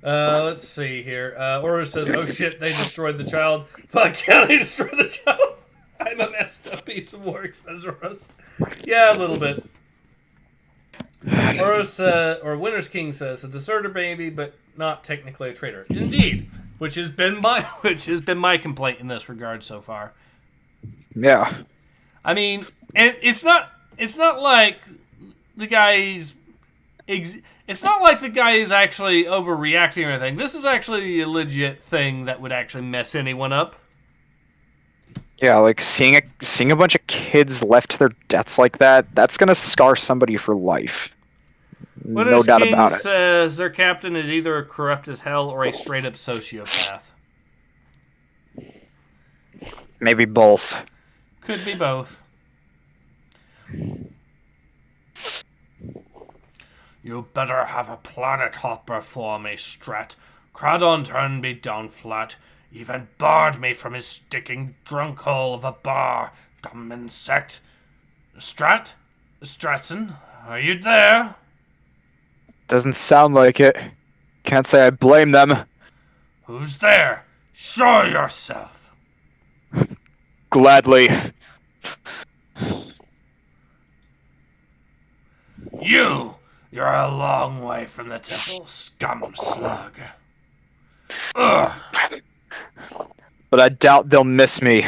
Let's see here. Horus says, "Oh shit, they destroyed the child." Fuck yeah, they destroyed the child. I'm a messed up piece of work, says Horus. Yeah, a little bit. Horus, or Winter's King says, "A deserter baby, but not technically a traitor." Indeed, which has been my complaint in this regard so far. Yeah. I mean, and it's not like the guy's. It's not like the guy is actually overreacting or anything. This is actually a legit thing that would actually mess anyone up. Yeah, like seeing a bunch of kids left to their deaths like that's gonna scar somebody for life. No doubt about it. Says their captain is either corrupt as hell or a straight up sociopath. Maybe both. Could be both. You better have a planet hopper for me, Strat. Cradon turned me down flat. Even barred me from his sticking drunk hole of a bar. Dumb insect. Strat? Stratson? Are you there? Doesn't sound like it. Can't say I blame them. Who's there? Show yourself. Gladly. You're a long way from the temple, scum slug. Ugh. But I doubt they'll miss me.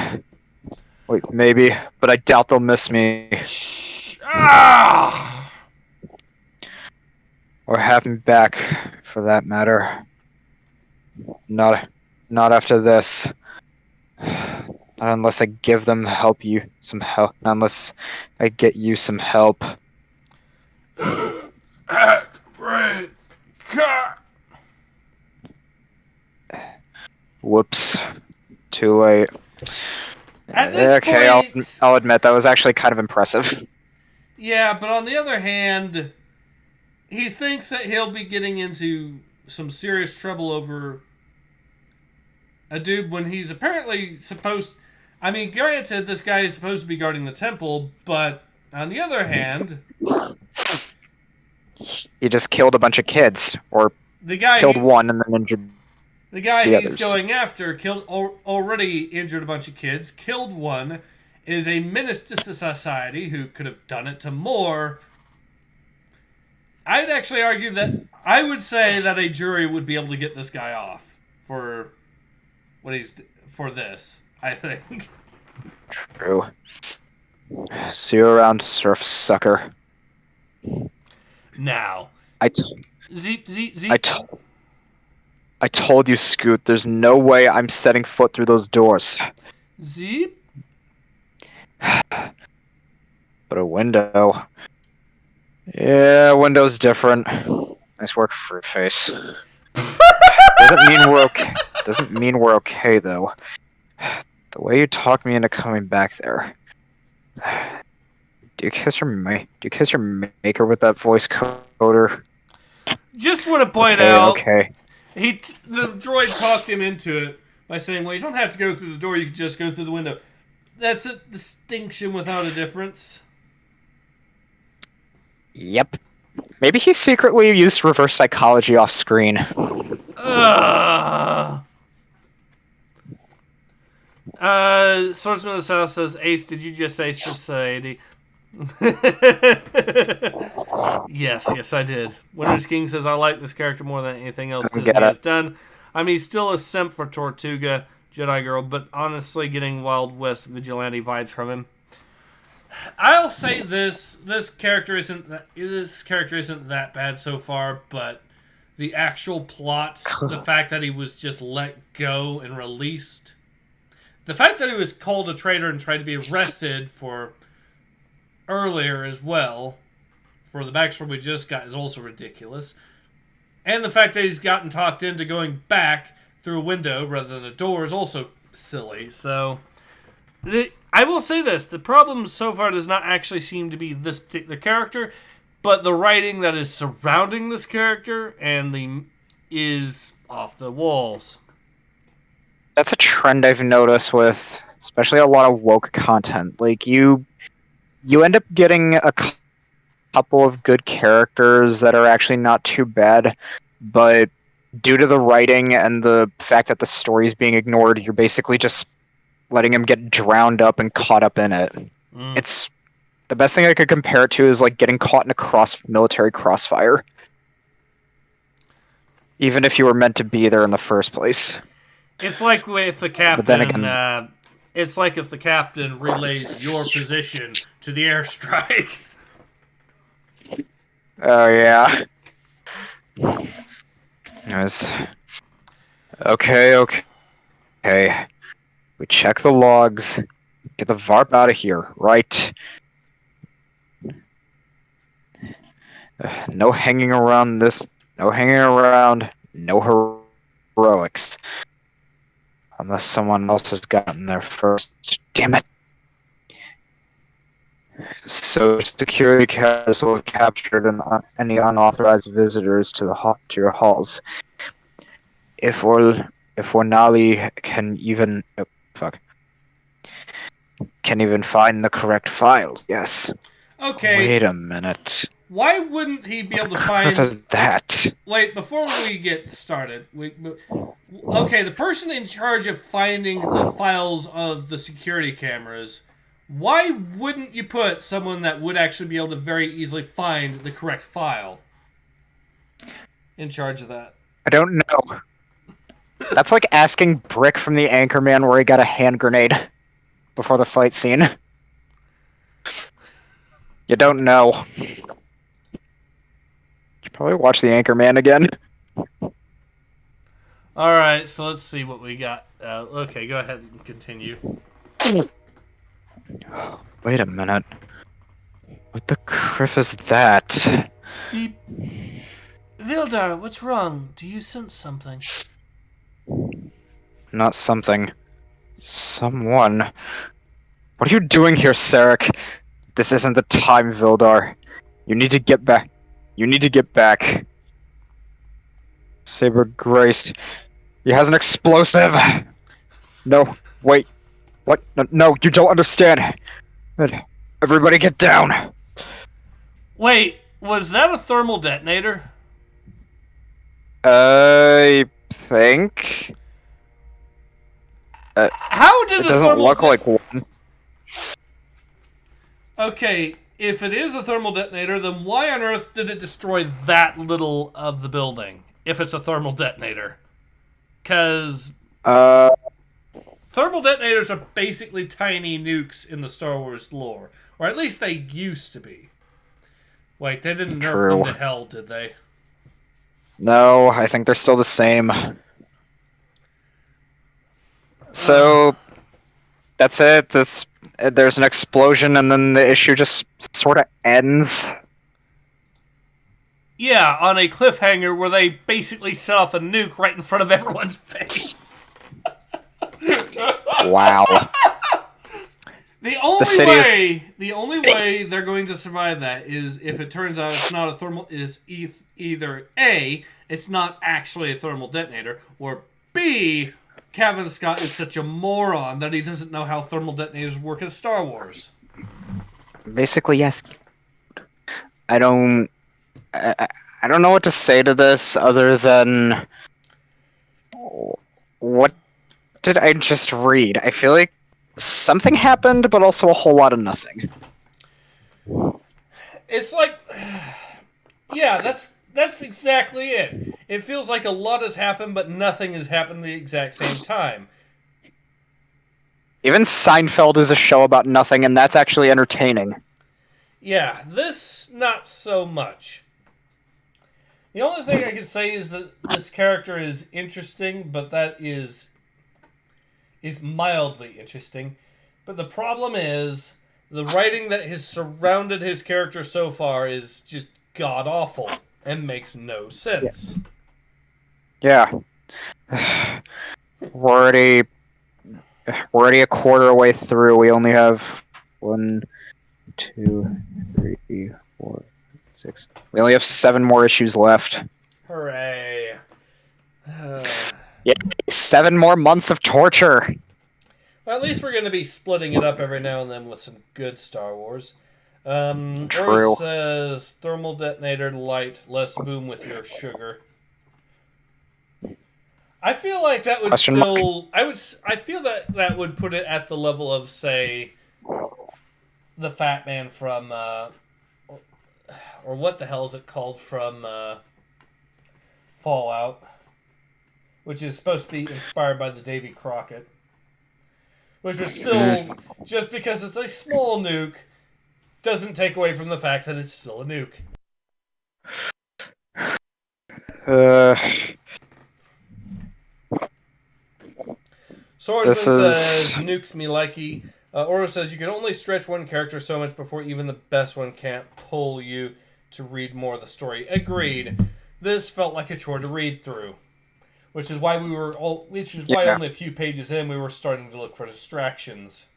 Wait, maybe, but I doubt they'll miss me. Shh. Ah! Or have me back, for that matter. Not after this. Not unless I give them some help. Not unless I get you some help. Whoops. Too late. At this point, I'll admit that was actually kind of impressive. Yeah, but on the other hand, he thinks that he'll be getting into some serious trouble over a dude when he's apparently supposed... I mean, granted, this guy is supposed to be guarding the temple, but on the other hand... He just killed a bunch of kids, or killed one and then injured the guy the he's others. going after already injured a bunch of kids, killed one, is a menace to society who could have done it to more. I'd actually argue that I would say that a jury would be able to get this guy off for for this, I think. True. See you around, surf sucker. Now, Zeep. I told you, Scoot, there's no way I'm setting foot through those doors. Zeep. But a window. Yeah, window's different. Nice work, Fruitface. Doesn't mean we're okay though. The way you talked me into coming back there. Do you kiss your maker with that voice coder? Just want to point out. Okay. The droid talked him into it by saying, "Well, you don't have to go through the door; you can just go through the window." That's a distinction without a difference. Yep. Maybe he secretly used reverse psychology off screen. Swordsman of the South says, "Ace, did you just say society?" Yes, I did. Winter's King says, I like this character more than anything else Disney Get it. has done. I mean, he's still a simp for Tortuga, Jedi Girl, but honestly getting Wild West vigilante vibes from him. I'll say this character isn't that bad so far, but the actual plot, the fact that he was just let go and released, the fact that he was called a traitor and tried to be arrested for earlier as well, for the backstory we just got, is also ridiculous. And the fact that he's gotten talked into going back through a window rather than a door is also silly. So, I will say this. The problem so far does not actually seem to be this particular character, but the writing that is surrounding this character is off the walls. That's a trend I've noticed with especially a lot of woke content. Like, you end up getting a couple of good characters that are actually not too bad, but due to the writing and the fact that the story's being ignored, you're basically just letting him get drowned up and caught up in it. It's the best thing I could compare it to is like getting caught in a military crossfire. Even if you were meant to be there in the first place. It's like if the captain. But then again, it's like if the captain relays your position to the airstrike. Oh yeah. Anyways. Okay. We check the logs. Get the VARP out of here, right? No hanging around this. No hanging around. No heroics. Unless someone else has gotten there first. Damn it. So security cameras will have captured any unauthorized visitors to your halls. If Ornali can even find the correct file, yes. Okay. Wait a minute. Why wouldn't he be able to What find... is that? Wait, before we get started... Okay, the person in charge of finding the files of the security cameras, why wouldn't you put someone that would actually be able to very easily find the correct file in charge of that? I don't know. That's like asking Brick from the Anchorman where he got a hand grenade before the fight scene. You don't know. Should probably watch the Anchorman again. Alright, so let's see what we got. Okay, go ahead and continue. Wait a minute. What the criff is that? Beep. Vildar, what's wrong? Do you sense something? Not something. Someone. What are you doing here, Sarek? This isn't the time, Vildar. You need to get back. Saber Grace. He has an explosive! No, wait. What? No, you don't understand. Everybody get down! Wait, was that a thermal detonator? I think... How did it doesn't look like one. Okay, if it is a thermal detonator, then why on earth did it destroy that little of the building? If it's a thermal detonator. Because... thermal detonators are basically tiny nukes in the Star Wars lore. Or at least they used to be. Wait, they didn't nerf them to hell, did they? No, I think they're still the same. So, that's it. There's an explosion and then the issue just sort of ends. Yeah, on a cliffhanger where they basically set off a nuke right in front of everyone's face. Wow. The only way they're going to survive that is if it turns out it's not a thermal, either A, it's not actually a thermal detonator, or B, Kevin Scott is such a moron that he doesn't know how thermal detonators work in Star Wars. Basically, yes. I don't know what to say to this other than what did I just read? I feel like something happened, but also a whole lot of nothing. It's like, yeah, that's exactly it. It feels like a lot has happened, but nothing has happened at the exact same time. Even Seinfeld is a show about nothing, and that's actually entertaining. Yeah, this not so much. The only thing I can say is that this character is interesting, but that is mildly interesting. But the problem is the writing that has surrounded his character so far is just god awful and makes no sense. Yeah. We're already a quarter away through. We only have 1, 2, 3, 4, 6. We only have 7 more issues left. Hooray. Yeah, 7 more months of torture. Well, at least we're going to be splitting it up every now and then with some good Star Wars. True. Or says thermal detonator light, less boom with your sugar. I feel like that would Question still. I feel that would put it at the level of, say, the Fat Man from, or what the hell is it called from Fallout, which is supposed to be inspired by the Davy Crockett, which was still, just because it's a small nuke, doesn't take away from the fact that it's still a nuke. Swordsman says, nukes me likey. Oro says, you can only stretch one character so much before even the best one can't pull you to read more of the story. Agreed. This felt like a chore to read through. Which is why why only a few pages in we were starting to look for distractions.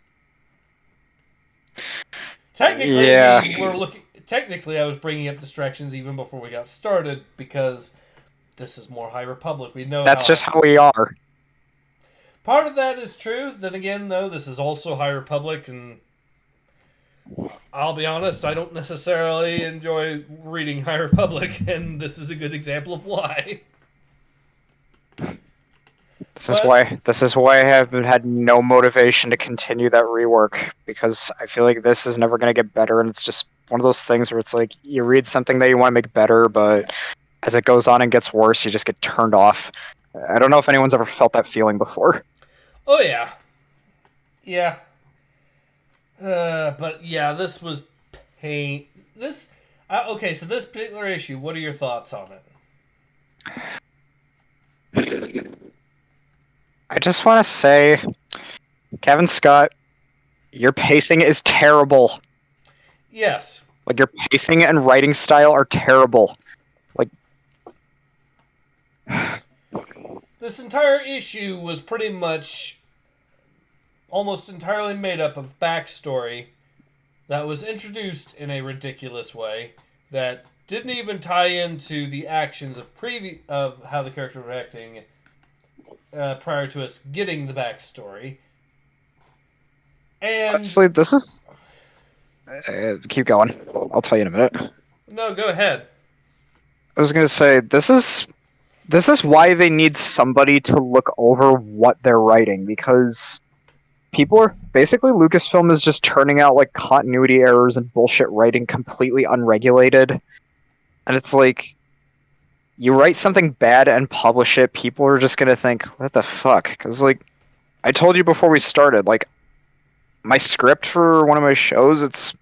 Technically, I was bringing up distractions even before we got started because this is more High Republic. We know that's just how we are. Part of that is true. Then again, though, this is also High Republic, and I'll be honest, I don't necessarily enjoy reading High Republic, and this is a good example of why. This is why I have had no motivation to continue that rework, because I feel like this is never going to get better, and it's just one of those things where it's like you read something that you want to make better, but as it goes on and gets worse, you just get turned off. I don't know if anyone's ever felt that feeling before. Oh yeah, yeah. But yeah, this was pain. Okay. So this particular issue, what are your thoughts on it? I just want to say, Kevin Scott, your pacing is terrible. Yes. Like, your pacing and writing style are terrible. Like, this entire issue was pretty much almost entirely made up of backstory that was introduced in a ridiculous way that didn't even tie into the actions of how the character was acting prior to us getting the backstory. And honestly, this is... keep going. I'll tell you in a minute. No, go ahead. I was going to say, this is why they need somebody to look over what they're writing, because basically Lucasfilm is just turning out like continuity errors and bullshit writing completely unregulated. And it's like, you write something bad and publish it, people are just gonna think, what the fuck? Because, like, I told you before we started, like, my script for one of my shows, it's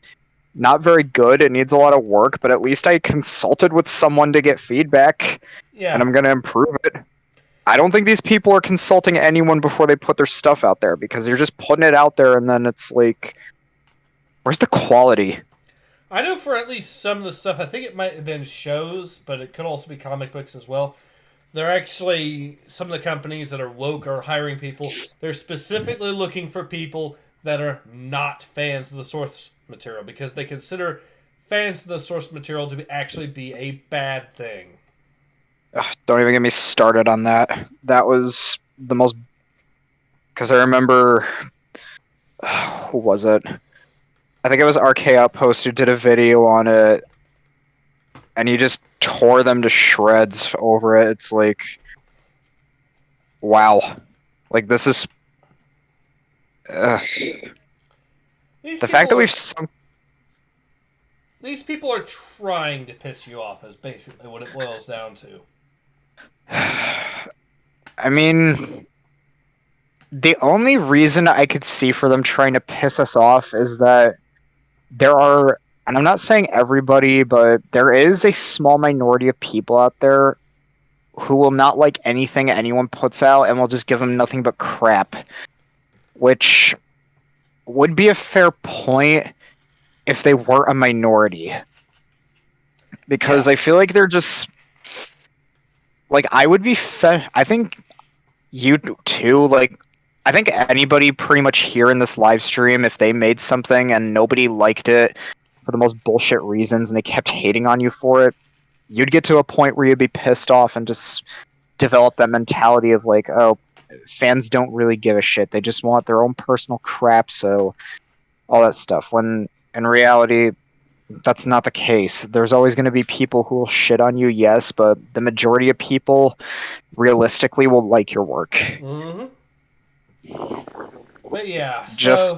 not very good, it needs a lot of work, but at least I consulted with someone to get feedback, and I'm gonna improve it. I don't think these people are consulting anyone before they put their stuff out there, because you're just putting it out there, and then it's like, where's the quality? I know for at least some of the stuff, I think it might have been shows, but it could also be comic books as well. They're actually, some of the companies that are woke are hiring people. They're specifically looking for people that are not fans of the source material, because they consider fans of the source material to actually be a bad thing. Ugh, don't even get me started on that. That was the most... Because I remember... who was it? I think it was RK Outpost who did a video on it, and he just tore them to shreds over it. It's like, wow. Like, this is... the fact that we've sunk... These people are trying to piss you off, is basically what it boils down to. I mean, the only reason I could see for them trying to piss us off is that there are, and I'm not saying everybody, but there is a small minority of people out there who will not like anything anyone puts out and will just give them nothing but crap, which would be a fair point if they were a minority. Because I feel like they're just... Like, I would be... I think you too, like... I think anybody pretty much here in this live stream, if they made something and nobody liked it for the most bullshit reasons and they kept hating on you for it, you'd get to a point where you'd be pissed off and just develop that mentality of like, oh, fans don't really give a shit. They just want their own personal crap, so all that stuff. When in reality, that's not the case. There's always going to be people who will shit on you, yes, but the majority of people realistically will like your work. Mm-hmm. But yeah, so... Just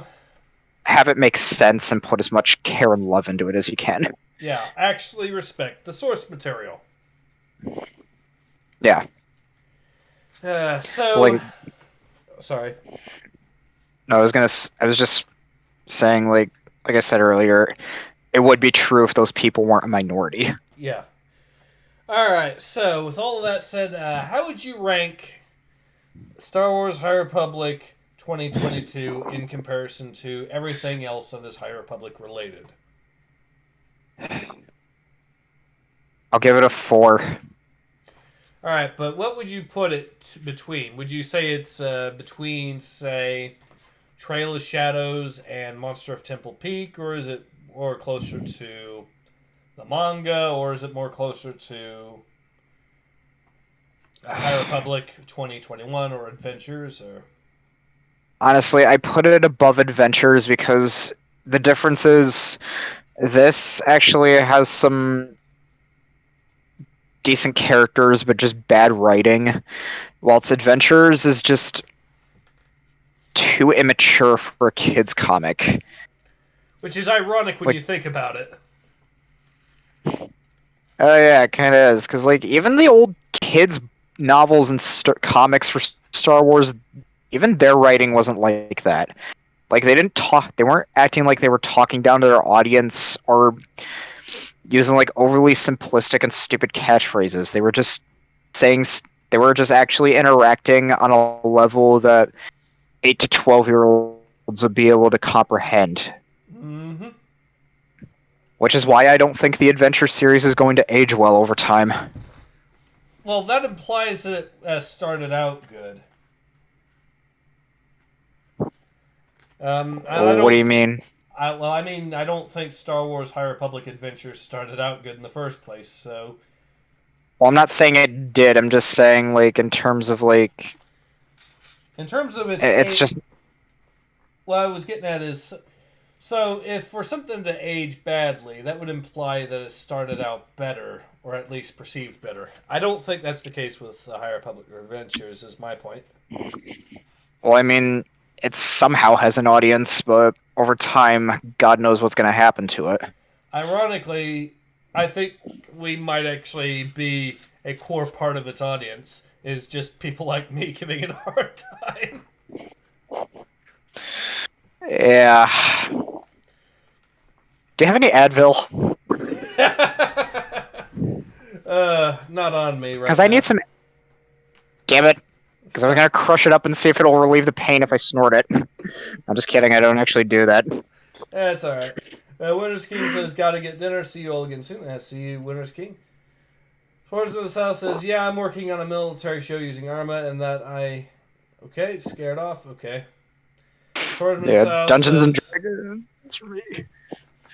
have it make sense and put as much care and love into it as you can. Yeah, actually respect the source material. Yeah. So... Like, sorry. No, I was just saying, like I said earlier, it would be true if those people weren't a minority. Yeah. Alright, so with all of that said, how would you rank Star Wars High Republic 2022 in comparison to everything else that is High Republic related? I'll give it a 4. Alright, but what would you put it between? Would you say it's between, say, Trail of Shadows and Monster of Temple Peak, or is it more closer to the manga, or is it more closer to High Republic 2021 or Adventures? Or Honestly, I put it above Adventures because the difference is this actually has some decent characters, but just bad writing, whilst Adventures is just too immature for a kid's comic. Which is ironic when you think about it. Oh yeah, it kind of is, because like even the old kids' novels and comics for Star Wars, even their writing wasn't like that. Like they weren't acting like they were talking down to their audience or using like overly simplistic and stupid catchphrases. They were just actually interacting on a level that 8 to 12-year-olds would be able to comprehend. Mm-hmm. Which is why I don't think the Adventure series is going to age well over time. Well, that implies that it started out good. What do you mean? I don't think Star Wars High Republic Adventures started out good in the first place, so... Well, I'm not saying it did, I'm just saying, like, in terms of, like... In terms of it's just... What I was getting at is... So, if for something to age badly, that would imply that it started out better, or at least perceived better. I don't think that's the case with the High Republic Adventures, is my point. Well, I mean, it somehow has an audience, but over time, God knows what's going to happen to it. Ironically, I think we might actually be a core part of its audience, is just people like me giving it a hard time. Yeah. Do you have any Advil? Not on me right now. Because I need some... Damn it. Because I'm going to crush it up and see if it'll relieve the pain if I snort it. I'm just kidding, I don't actually do that. That's alright. Winter's King says, gotta get dinner. See you all again soon. See you, Winter's King. Swords of the South says, yeah, I'm working on a military show using Arma and that I... Okay, scared off. Okay. Swordsman of the South Dungeons says, and Dragons.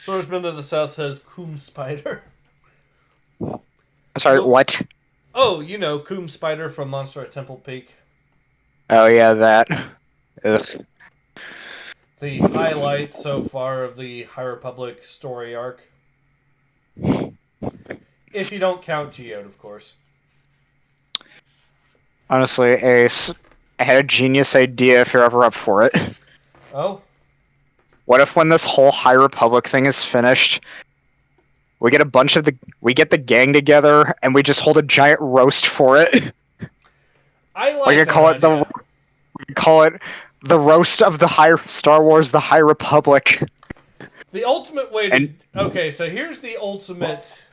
Swordsman of the South says, Coom Spider. Sorry, what? Oh, you know, Coom Spider from Monster at Temple Peak. Oh, yeah, that. Ugh. The highlight so far of the High Republic story arc. If you don't count Geode, of course. Honestly, Ace, I had a genius idea if you're ever up for it. Oh? What if when this whole High Republic thing is finished, We get we get the gang together, and we just hold a giant roast for it. I like We that call it idea. we call it the roast of the Star Wars: The High Republic. The ultimate way to... And- Okay, so here's the ultimate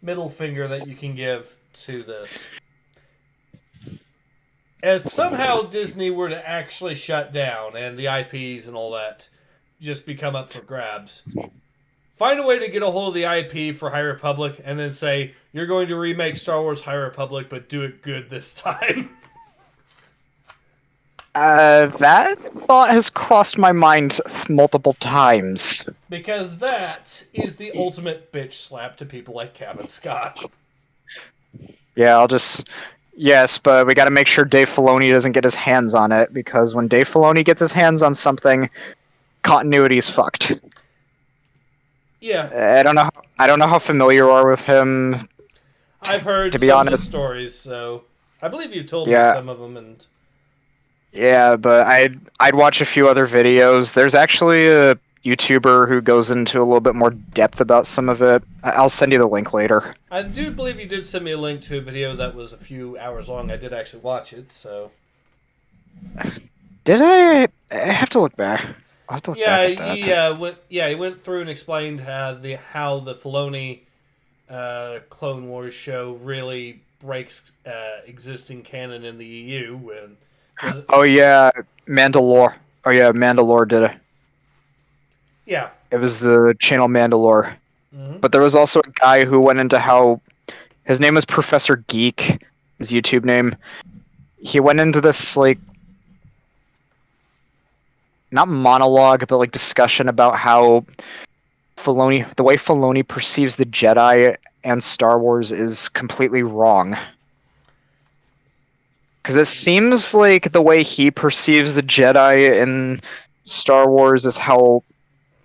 middle finger that you can give to this. If somehow Disney were to actually shut down and the IPs and all that just become up for grabs, find a way to get a hold of the IP for High Republic and then say, you're going to remake Star Wars High Republic, but do it good this time. That thought has crossed my mind multiple times. Because that is the ultimate bitch slap to people like Kevin Scott. Yeah, Yes, but we gotta make sure Dave Filoni doesn't get his hands on it, because when Dave Filoni gets his hands on something, continuity's fucked. Yeah. I don't know how familiar you are with him. I've heard To be some honest- of the stories, so I believe you told me Yeah. some of them, and Yeah, but I'd watch a few other videos. There's actually a YouTuber who goes into a little bit more depth about some of it. I'll send you the link later. I do believe you did send me a link to a video that was a few hours long. I did actually watch it, so Did I? I have to look back. I'll have to look yeah, back at that. he went through and explained how the Filoni Clone Wars show really breaks existing canon in the EU. And Oh yeah, Mandalore. Oh yeah, Mandalore did it. yeah, It was the channel Mandalore. mm-hmm. But there was also a guy who went into how his name was Professor Geek, his YouTube name. He went into this like not monologue, but like discussion about how the way Filoni perceives the Jedi and Star Wars is completely wrong. Because it seems like the way he perceives the Jedi in Star Wars is how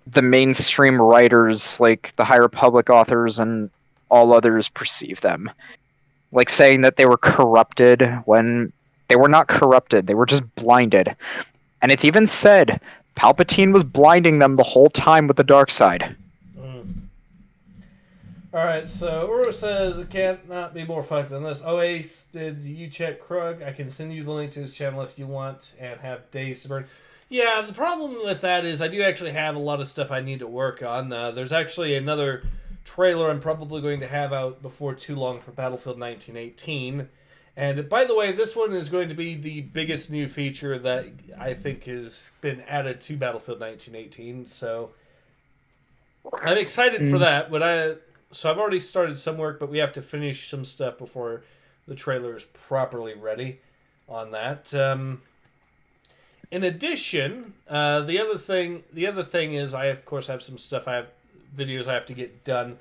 the mainstream writers, like the High Republic authors and all others, perceive them. Like saying that they were corrupted when they were not corrupted, they were just blinded. And it's even said Palpatine was blinding them the whole time with the dark side. Alright, so Uru says it can't not be more fucked than this. Oh, Ace, did you check Krug? I can send you the link to his channel if you want and have days to burn. Yeah, the problem with that is I do actually have a lot of stuff I need to work on. There's actually another trailer I'm probably going to have out before too long for Battlefield 1918. And by the way, this one is going to be the biggest new feature that I think has been added to Battlefield 1918. So I'm excited for that. So I've already started some work, but we have to finish some stuff before the trailer is properly ready on that. In addition, the other thing is I of course have some stuff videos I have to get done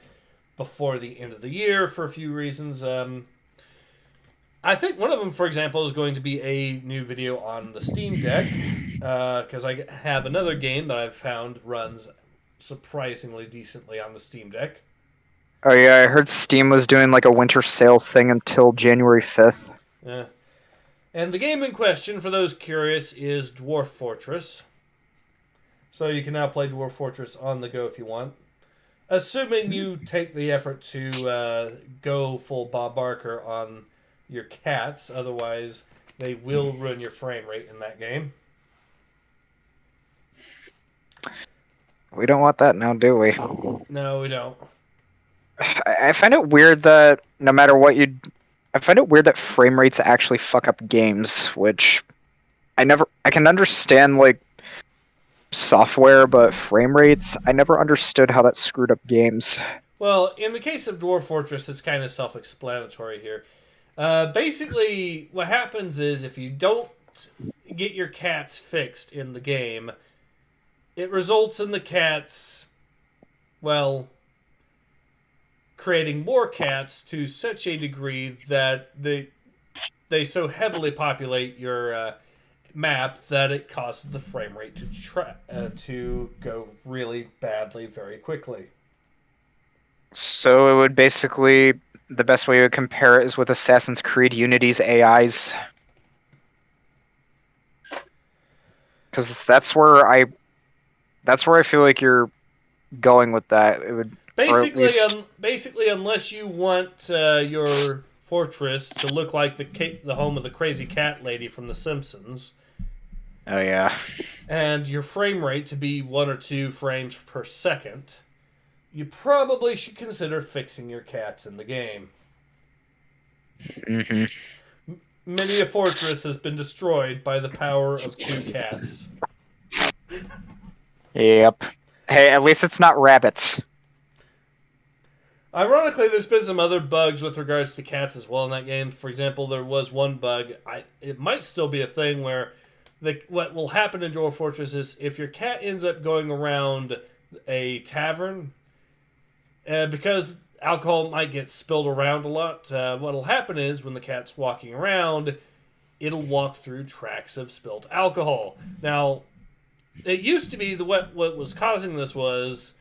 before the end of the year for a few reasons. I think one of them, for example, is going to be a new video on the Steam Deck because I have another game that I've found runs surprisingly decently on the Steam Deck. Oh yeah, I heard Steam was doing like a winter sales thing until January 5th. Yeah. And the game in question, for those curious, is Dwarf Fortress. So you can now play Dwarf Fortress on the go if you want. Assuming you take the effort to go full Bob Barker on your cats, otherwise they will ruin your frame rate in that game. We don't want that now, do we? No, we don't. I find it weird that no matter what I find it weird that frame rates actually fuck up games, which I can understand like software, but frame rates, I never understood how that screwed up games. Well, in the case of Dwarf Fortress, it's kind of self-explanatory here. Basically, what happens is if you don't get your cats fixed in the game, it results in the cats, well, creating more cats to such a degree that they so heavily populate your map that it causes the frame rate to go really badly very quickly. So it would basically, the best way to compare it is with Assassin's Creed Unity's AIs. Because that's where I feel like you're going with that. Basically, unless you want your fortress to look like the home of the crazy cat lady from The Simpsons, Oh yeah. and your frame rate to be 1 or 2 frames per second, you probably should consider fixing your cats in the game. Mm-hmm. Many a fortress has been destroyed by the power of 2 cats. Yep. Hey, at least it's not rabbits. Ironically, there's been some other bugs with regards to cats as well in that game. For example, there was one bug, it might still be a thing, where what will happen in Dwarf Fortress is if your cat ends up going around a tavern, because alcohol might get spilled around a lot, what'll happen is when the cat's walking around, it'll walk through tracks of spilt alcohol. Now, it used to be what was causing this was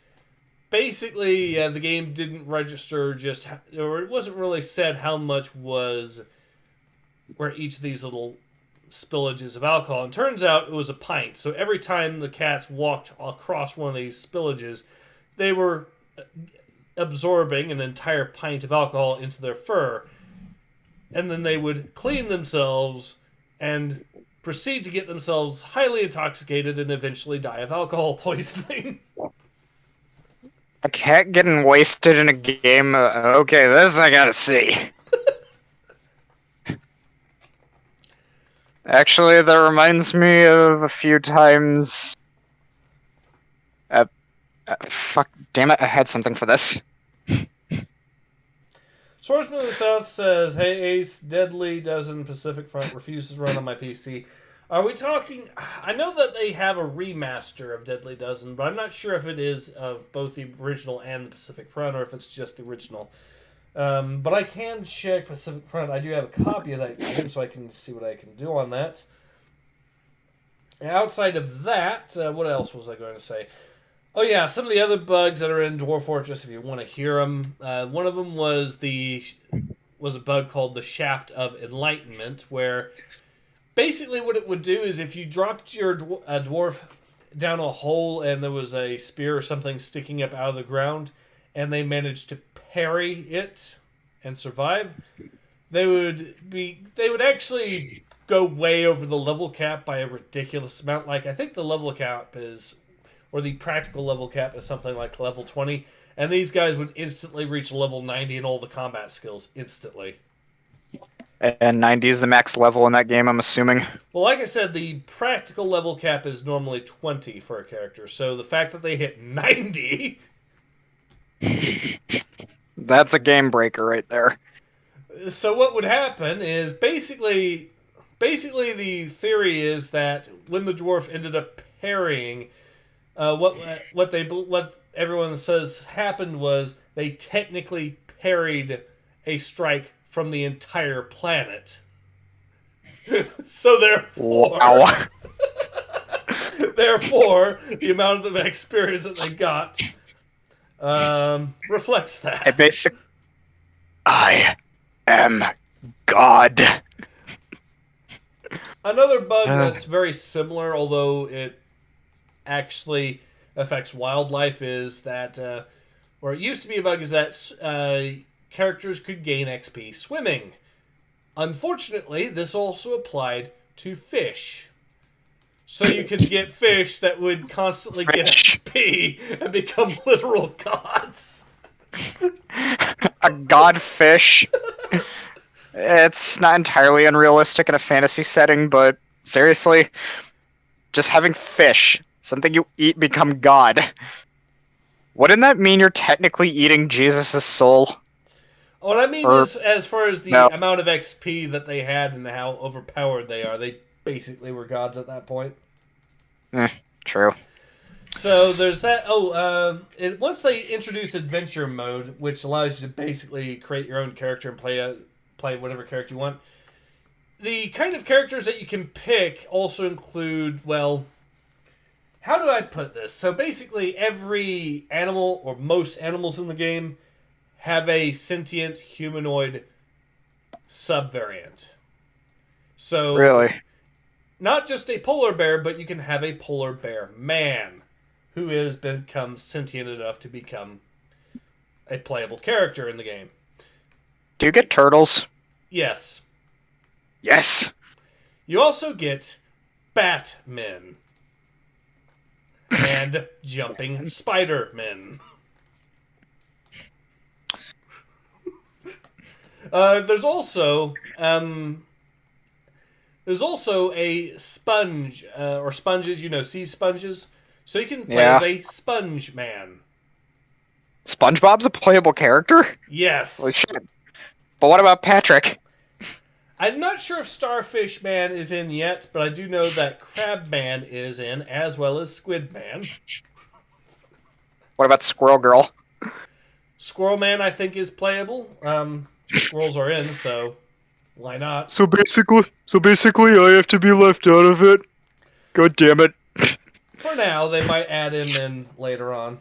basically the game didn't register or it wasn't really said how much was where each of these little spillages of alcohol. And turns out it was a pint. So every time the cats walked across one of these spillages, they were absorbing an entire pint of alcohol into their fur. And then they would clean themselves and proceed to get themselves highly intoxicated and eventually die of alcohol poisoning. A cat getting wasted in a game? Okay, this I gotta see. Actually, that reminds me of a few times... fuck, damn it, I had something for this. Swordsman of the South says, "Hey Ace, Deadly Dozen Pacific Front refuses to run on my PC." Are we talking... I know that they have a remaster of Deadly Dozen, but I'm not sure if it is of both the original and the Pacific Front, or if it's just the original. But I can check Pacific Front. I do have a copy of that game, so I can see what I can do on that. Outside of that, what else was I going to say? Oh yeah, some of the other bugs that are in Dwarf Fortress, if you want to hear them. One of them was a bug called the Shaft of Enlightenment, where basically what it would do is if you dropped your dwarf down a hole and there was a spear or something sticking up out of the ground, and they managed to parry it and survive, they would actually go way over the level cap by a ridiculous amount. Like, I think the level cap is... or the practical level cap is something like level 20, and these guys would instantly reach level 90 in all the combat skills instantly. And 90 is the max level in that game, I'm assuming. Well, like I said, the practical level cap is normally 20 for a character, so the fact that they hit 90... That's a game breaker right there. So what would happen is basically the theory is that when the dwarf ended up parrying... what everyone says happened was they technically parried a strike from the entire planet. So therefore, wow. therefore, the amount of experience that they got reflects that. I am God. Another bug that's very similar, although it actually affects wildlife, is that, or it used to be a bug, is that characters could gain XP swimming. Unfortunately, this also applied to fish. So you could get fish that would constantly get XP and become literal gods. A god fish. It's not entirely unrealistic in a fantasy setting, but seriously, just having fish, something you eat, become God. Wouldn't that mean you're technically eating Jesus' soul? What I mean is, as far as the amount of XP that they had and how overpowered they are, they basically were gods at that point. True. So there's that. Once they introduce adventure mode, which allows you to basically create your own character and play whatever character you want, the kind of characters that you can pick also include, well, how do I put this? So basically every animal, or most animals in the game, have a sentient humanoid subvariant. So really, not just a polar bear, but you can have a polar bear man who has become sentient enough to become a playable character in the game. Do you get turtles? Yes. Yes. You also get Batmen. And jumping Spider-Men. There's also a sponge, or sponges, sea sponges. So you can play as a sponge man. SpongeBob's a playable character? Yes. Holy shit. But what about Patrick? I'm not sure if Starfish Man is in yet, but I do know that Crab Man is in, as well as Squid Man. What about Squirrel Girl? Squirrel Man, I think, is playable. Squirrels are in, so why not? So basically, I have to be left out of it. God damn it. For now, they might add him in later on.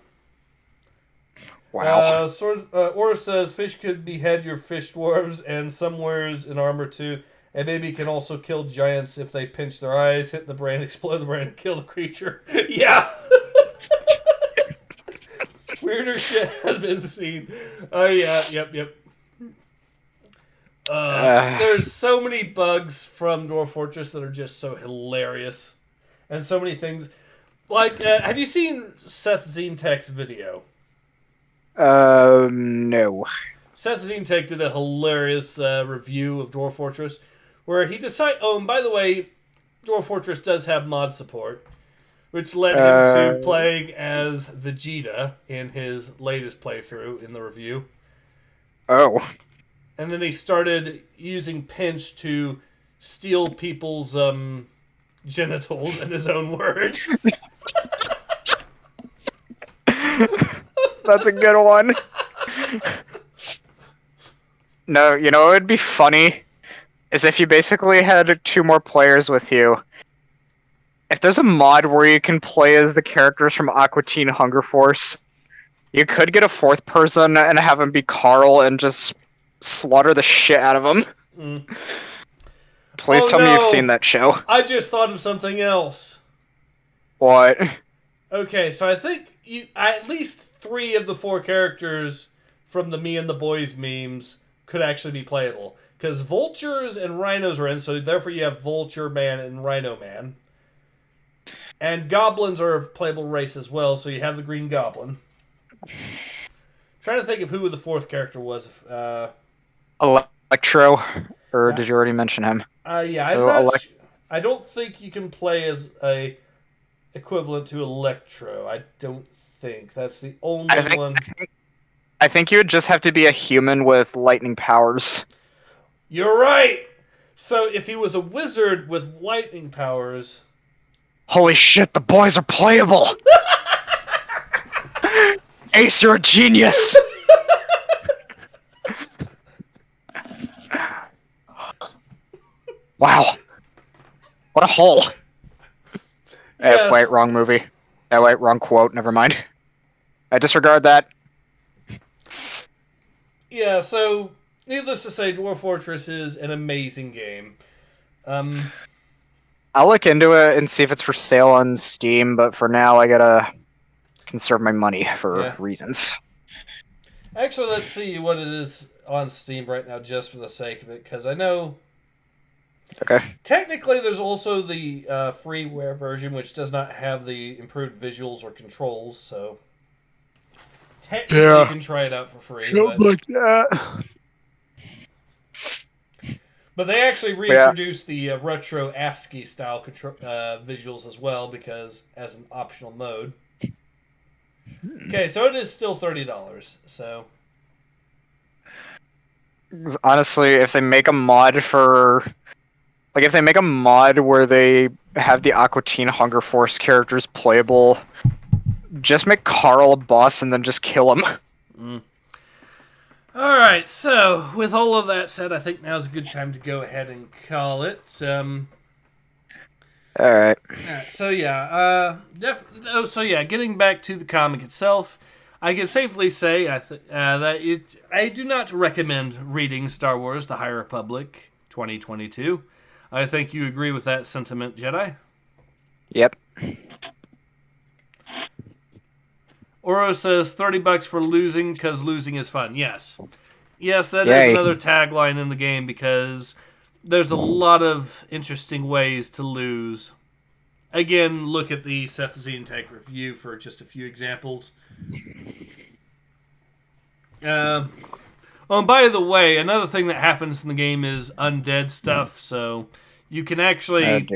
Wow. Aura says fish could behead your fish dwarves, and some wears in armor too. And maybe can also kill giants if they pinch their eyes, hit the brain, explode the brain, and kill the creature. Yeah. Weirder shit has been seen. Oh yeah, yep. There's so many bugs from Dwarf Fortress that are just so hilarious, and so many things. Like, have you seen Seth Zintek's video? No. Seth Zintek did a hilarious review of Dwarf Fortress, where he decided. Oh, and by the way, Dwarf Fortress does have mod support, which led him to playing as Vegeta in his latest playthrough in the review. Oh. And then he started using Pinch to steal people's genitals in his own words. That's a good one. No, you know what would be funny? Is if you basically had 2 more players with you. If there's a mod where you can play as the characters from Aqua Teen Hunger Force, you could get a 4th person and have him be Carl and just slaughter the shit out of him. Mm. Please tell me you've seen that show. I just thought of something else. What? Okay, so I think at least 3 of the 4 characters from the Me and the Boys memes could actually be playable. Because vultures and rhinos are in, so therefore you have Vulture Man and Rhino Man. And goblins are a playable race as well, so you have the Green Goblin. Trying to think of who the 4th character was. Electro? Or did you already mention him? Yeah, So I don't think you can play as a equivalent to Electro. I don't think. That's the only one. I think you would just have to be a human with lightning powers. You're right! So if he was a wizard with lightning powers... Holy shit, the boys are playable! Ace, you're a genius! Wow. What a hole. Yes. Wait, wrong movie. Wait, wrong quote, never mind. I disregard that. Yeah, so, needless to say, Dwarf Fortress is an amazing game. I'll look into it and see if it's for sale on Steam, but for now I gotta conserve my money for reasons. Actually, let's see what it is on Steam right now, just for the sake of it, because I know... Okay. Technically, there's also the freeware version, which does not have the improved visuals or controls, so... Technically, you can try it out for free. But they actually reintroduced the retro ASCII style visuals as well, because as an optional mode. Okay, so it is still $30. So honestly, if they make a mod for, like, if they make a mod where they have the Aqua Teen Hunger Force characters playable, just make Carl a boss and then just kill him. Mm. Alright, so with all of that said, I think now's a good time to go ahead and call it. Alright. So yeah, getting back to the comic itself, I can safely say that I do not recommend reading Star Wars The High Republic 2022. I think you agree with that sentiment, Jedi? Yep. Oro says $30 for losing because losing is fun. Yes. Yes, that Yay. is another tagline in the game because there's a lot of interesting ways to lose. Again, look at the Seth Zentek review for just a few examples. Oh, and by the way, another thing that happens in the game is undead stuff, so you can actually...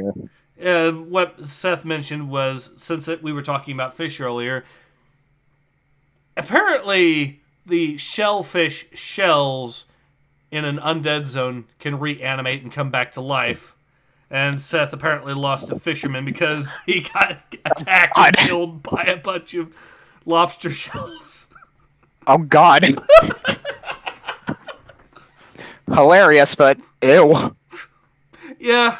what Seth mentioned was, since we were talking about fish earlier, apparently the shellfish shells in an undead zone can reanimate and come back to life. And Seth apparently lost a fisherman because he got attacked and killed by a bunch of lobster shells. Oh, God. Hilarious, but ew. Yeah.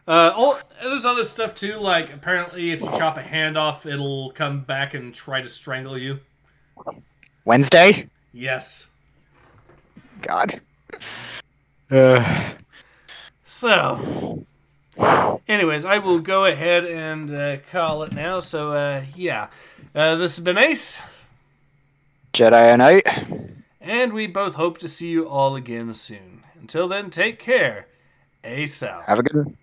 There's other stuff, too, like apparently if you chop a hand off, it'll come back and try to strangle you. Wednesday? Yes. God. So, anyways, I will go ahead and call it now. So, yeah. This has been Ace. Jedi Knight. And we both hope to see you all again soon. Until then, take care. Ace out. Have a good one.